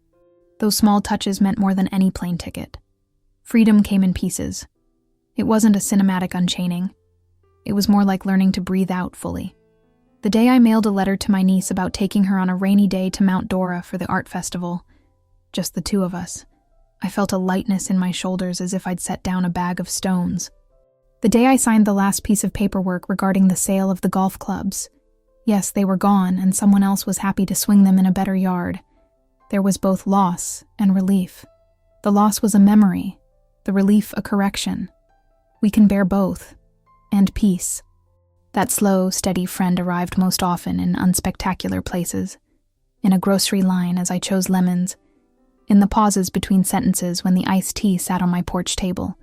Those small touches meant more than any plane ticket. Freedom came in pieces. It wasn't a cinematic unchaining. It was more like learning to breathe out fully. The day I mailed a letter to my niece about taking her on a rainy day to Mount Dora for the art festival, just the two of us, I felt a lightness in my shoulders as if I'd set down a bag of stones. The day I signed the last piece of paperwork regarding the sale of the golf clubs. Yes, they were gone, and someone else was happy to swing them in a better yard. There was both loss and relief. The loss was a memory, the relief a correction. We can bear both. And peace. That slow, steady friend arrived most often in unspectacular places. In a grocery line as I chose lemons. In the pauses between sentences when the iced tea sat on my porch table.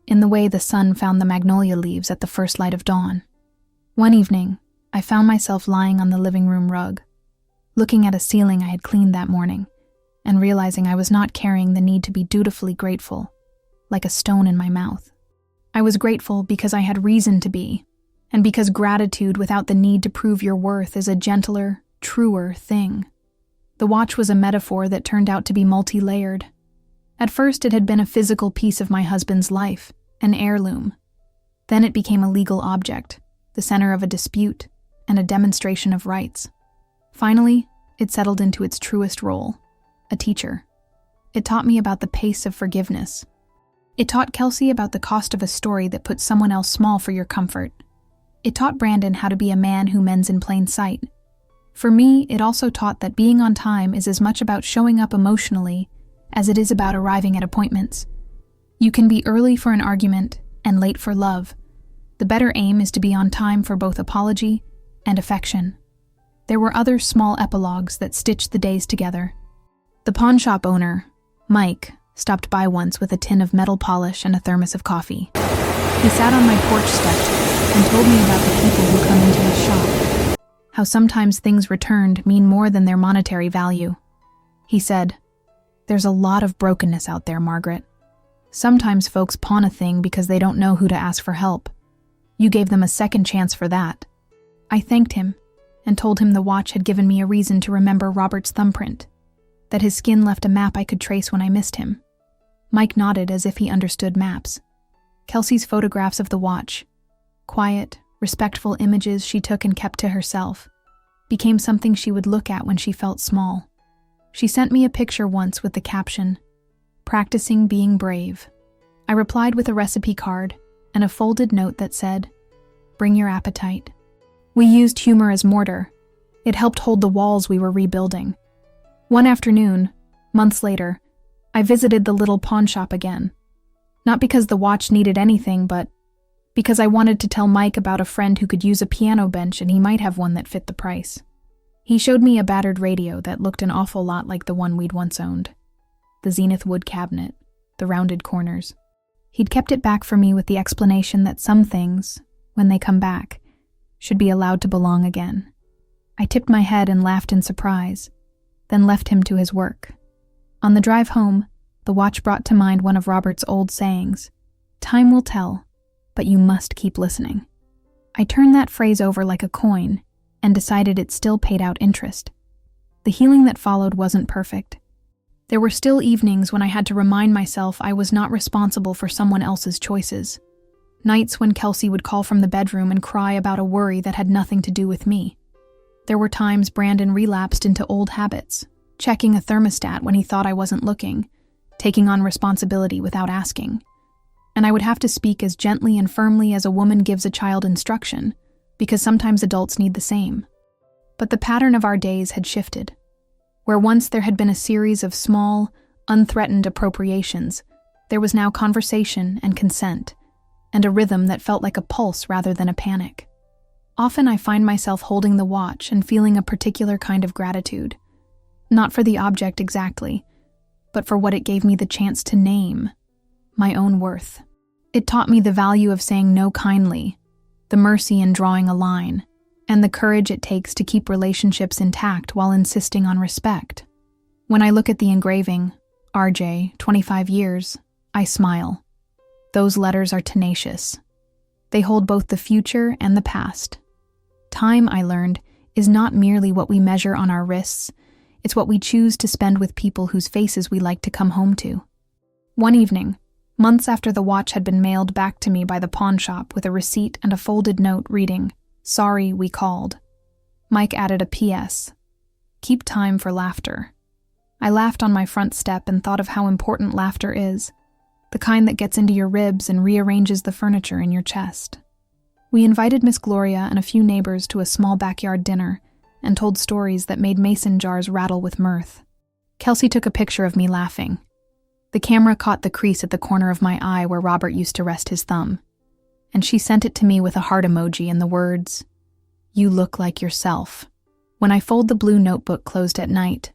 In the way the sun found the magnolia leaves at the first light of dawn. One evening, I found myself lying on the living room rug, looking at a ceiling I had cleaned that morning, and realizing I was not carrying the need to be dutifully grateful, like a stone in my mouth. I was grateful because I had reason to be, and because gratitude without the need to prove your worth is a gentler, truer thing. The watch was a metaphor that turned out to be multi-layered. At first it had been a physical piece of my husband's life, an heirloom. Then it became a legal object, the center of a dispute, and a demonstration of rights. Finally, it settled into its truest role, a teacher. It taught me about the pace of forgiveness. It taught Kelsey about the cost of a story that puts someone else small for your comfort. It taught Brandon how to be a man who mends in plain sight. For me, it also taught that being on time is as much about showing up emotionally as it is about arriving at appointments. You can be early for an argument and late for love. The better aim is to be on time for both apology and affection. There were other small epilogues that stitched the days together. The pawn shop owner, Mike, stopped by once with a tin of metal polish and a thermos of coffee. He sat on my porch step and told me about the people who come into his shop. how sometimes things returned mean more than their monetary value. He said, "There's a lot of brokenness out there, Margaret. Sometimes folks pawn a thing because they don't know who to ask for help. You gave them a second chance for that." I thanked him and told him the watch had given me a reason to remember Robert's thumbprint, that his skin left a map I could trace when I missed him. Mike nodded as if he understood maps. Kelsey's photographs of the watch, quiet, respectful images she took and kept to herself, became something she would look at when she felt small. She sent me a picture once with the caption, "Practicing being brave." I replied with a recipe card and a folded note that said, "Bring your appetite." We used humor as mortar. It helped hold the walls we were rebuilding. One afternoon, months later, I visited the little pawn shop again. Not because the watch needed anything, but because I wanted to tell Mike about a friend who could use a piano bench and he might have one that fit the price. He showed me a battered radio that looked an awful lot like the one we'd once owned. The zenith wood cabinet, the rounded corners. He'd kept it back for me with the explanation that some things, when they come back, should be allowed to belong again. I tipped my head and laughed in surprise, then left him to his work. On the drive home, the watch brought to mind one of Robert's old sayings, "Time will tell, but you must keep listening." I turned that phrase over like a coin and decided it still paid out interest. The healing that followed wasn't perfect. There were still evenings when I had to remind myself I was not responsible for someone else's choices. Nights when Kelsey would call from the bedroom and cry about a worry that had nothing to do with me. There were times Brandon relapsed into old habits, checking a thermostat when he thought I wasn't looking, taking on responsibility without asking. And I would have to speak as gently and firmly as a woman gives a child instruction, because sometimes adults need the same. But the pattern of our days had shifted. Where once there had been a series of small, unthreatened appropriations, there was now conversation and consent, and a rhythm that felt like a pulse rather than a panic. Often I find myself holding the watch and feeling a particular kind of gratitude, not for the object exactly, but for what it gave me the chance to name, my own worth. It taught me the value of saying no kindly, the mercy in drawing a line, and the courage it takes to keep relationships intact while insisting on respect. When I look at the engraving, RJ, 25 years, I smile. Those letters are tenacious. They hold both the future and the past. Time, I learned, is not merely what we measure on our wrists, it's what we choose to spend with people whose faces we like to come home to. One evening, months after the watch had been mailed back to me by the pawn shop with a receipt and a folded note reading, "Sorry we called," Mike added a PS, "Keep time for laughter." I laughed on my front step and thought of how important laughter is, the kind that gets into your ribs and rearranges the furniture in your chest. We invited Miss Gloria and a few neighbors to a small backyard dinner and told stories that made mason jars rattle with mirth. Kelsey took a picture of me laughing. The camera caught the crease at the corner of my eye where Robert used to rest his thumb, and she sent it to me with a heart emoji and the words, "You look like yourself." When I fold the blue notebook closed at night,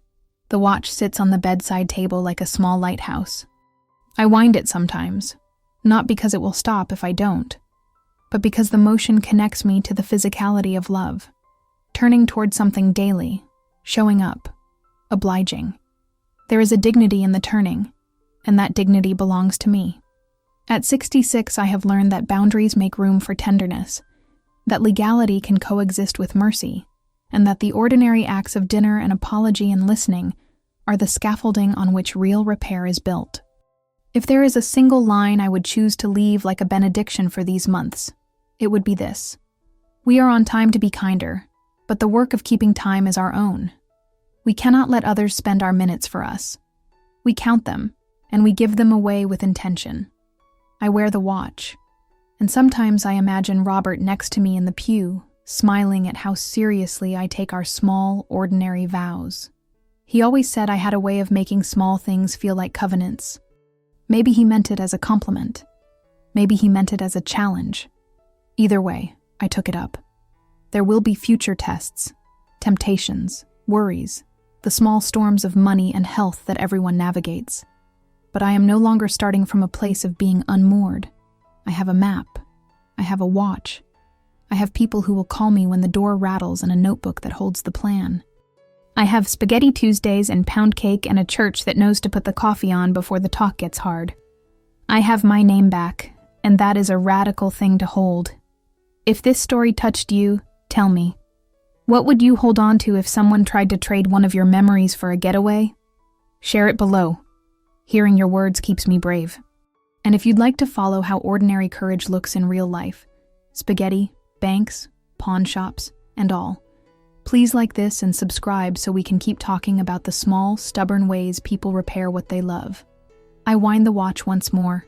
the watch sits on the bedside table like a small lighthouse. I wind it sometimes, not because it will stop if I don't, but because the motion connects me to the physicality of love, turning toward something daily, showing up, obliging. There is a dignity in the turning, and that dignity belongs to me. At 66, I have learned that boundaries make room for tenderness, that legality can coexist with mercy, and that the ordinary acts of dinner and apology and listening are the scaffolding on which real repair is built. If there is a single line I would choose to leave like a benediction for these months, it would be this. We are on time to be kinder, but the work of keeping time is our own. We cannot let others spend our minutes for us. We count them, and we give them away with intention. I wear the watch, and sometimes I imagine Robert next to me in the pew, smiling at how seriously I take our small, ordinary vows. He always said I had a way of making small things feel like covenants. Maybe he meant it as a compliment. Maybe he meant it as a challenge. Either way, I took it up. There will be future tests, temptations, worries, the small storms of money and health that everyone navigates. But I am no longer starting from a place of being unmoored. I have a map. I have a watch. I have people who will call me when the door rattles and a notebook that holds the plan. I have spaghetti Tuesdays and pound cake and a church that knows to put the coffee on before the talk gets hard. I have my name back, and that is a radical thing to hold. If this story touched you, tell me. What would you hold on to if someone tried to trade one of your memories for a getaway? Share it below. Hearing your words keeps me brave. And if you'd like to follow how ordinary courage looks in real life, spaghetti, banks, pawn shops, and all, please like this and subscribe so we can keep talking about the small, stubborn ways people repair what they love. I wind the watch once more,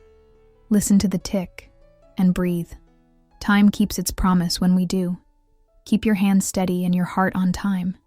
listen to the tick, and breathe. Time keeps its promise when we do. Keep your hands steady and your heart on time.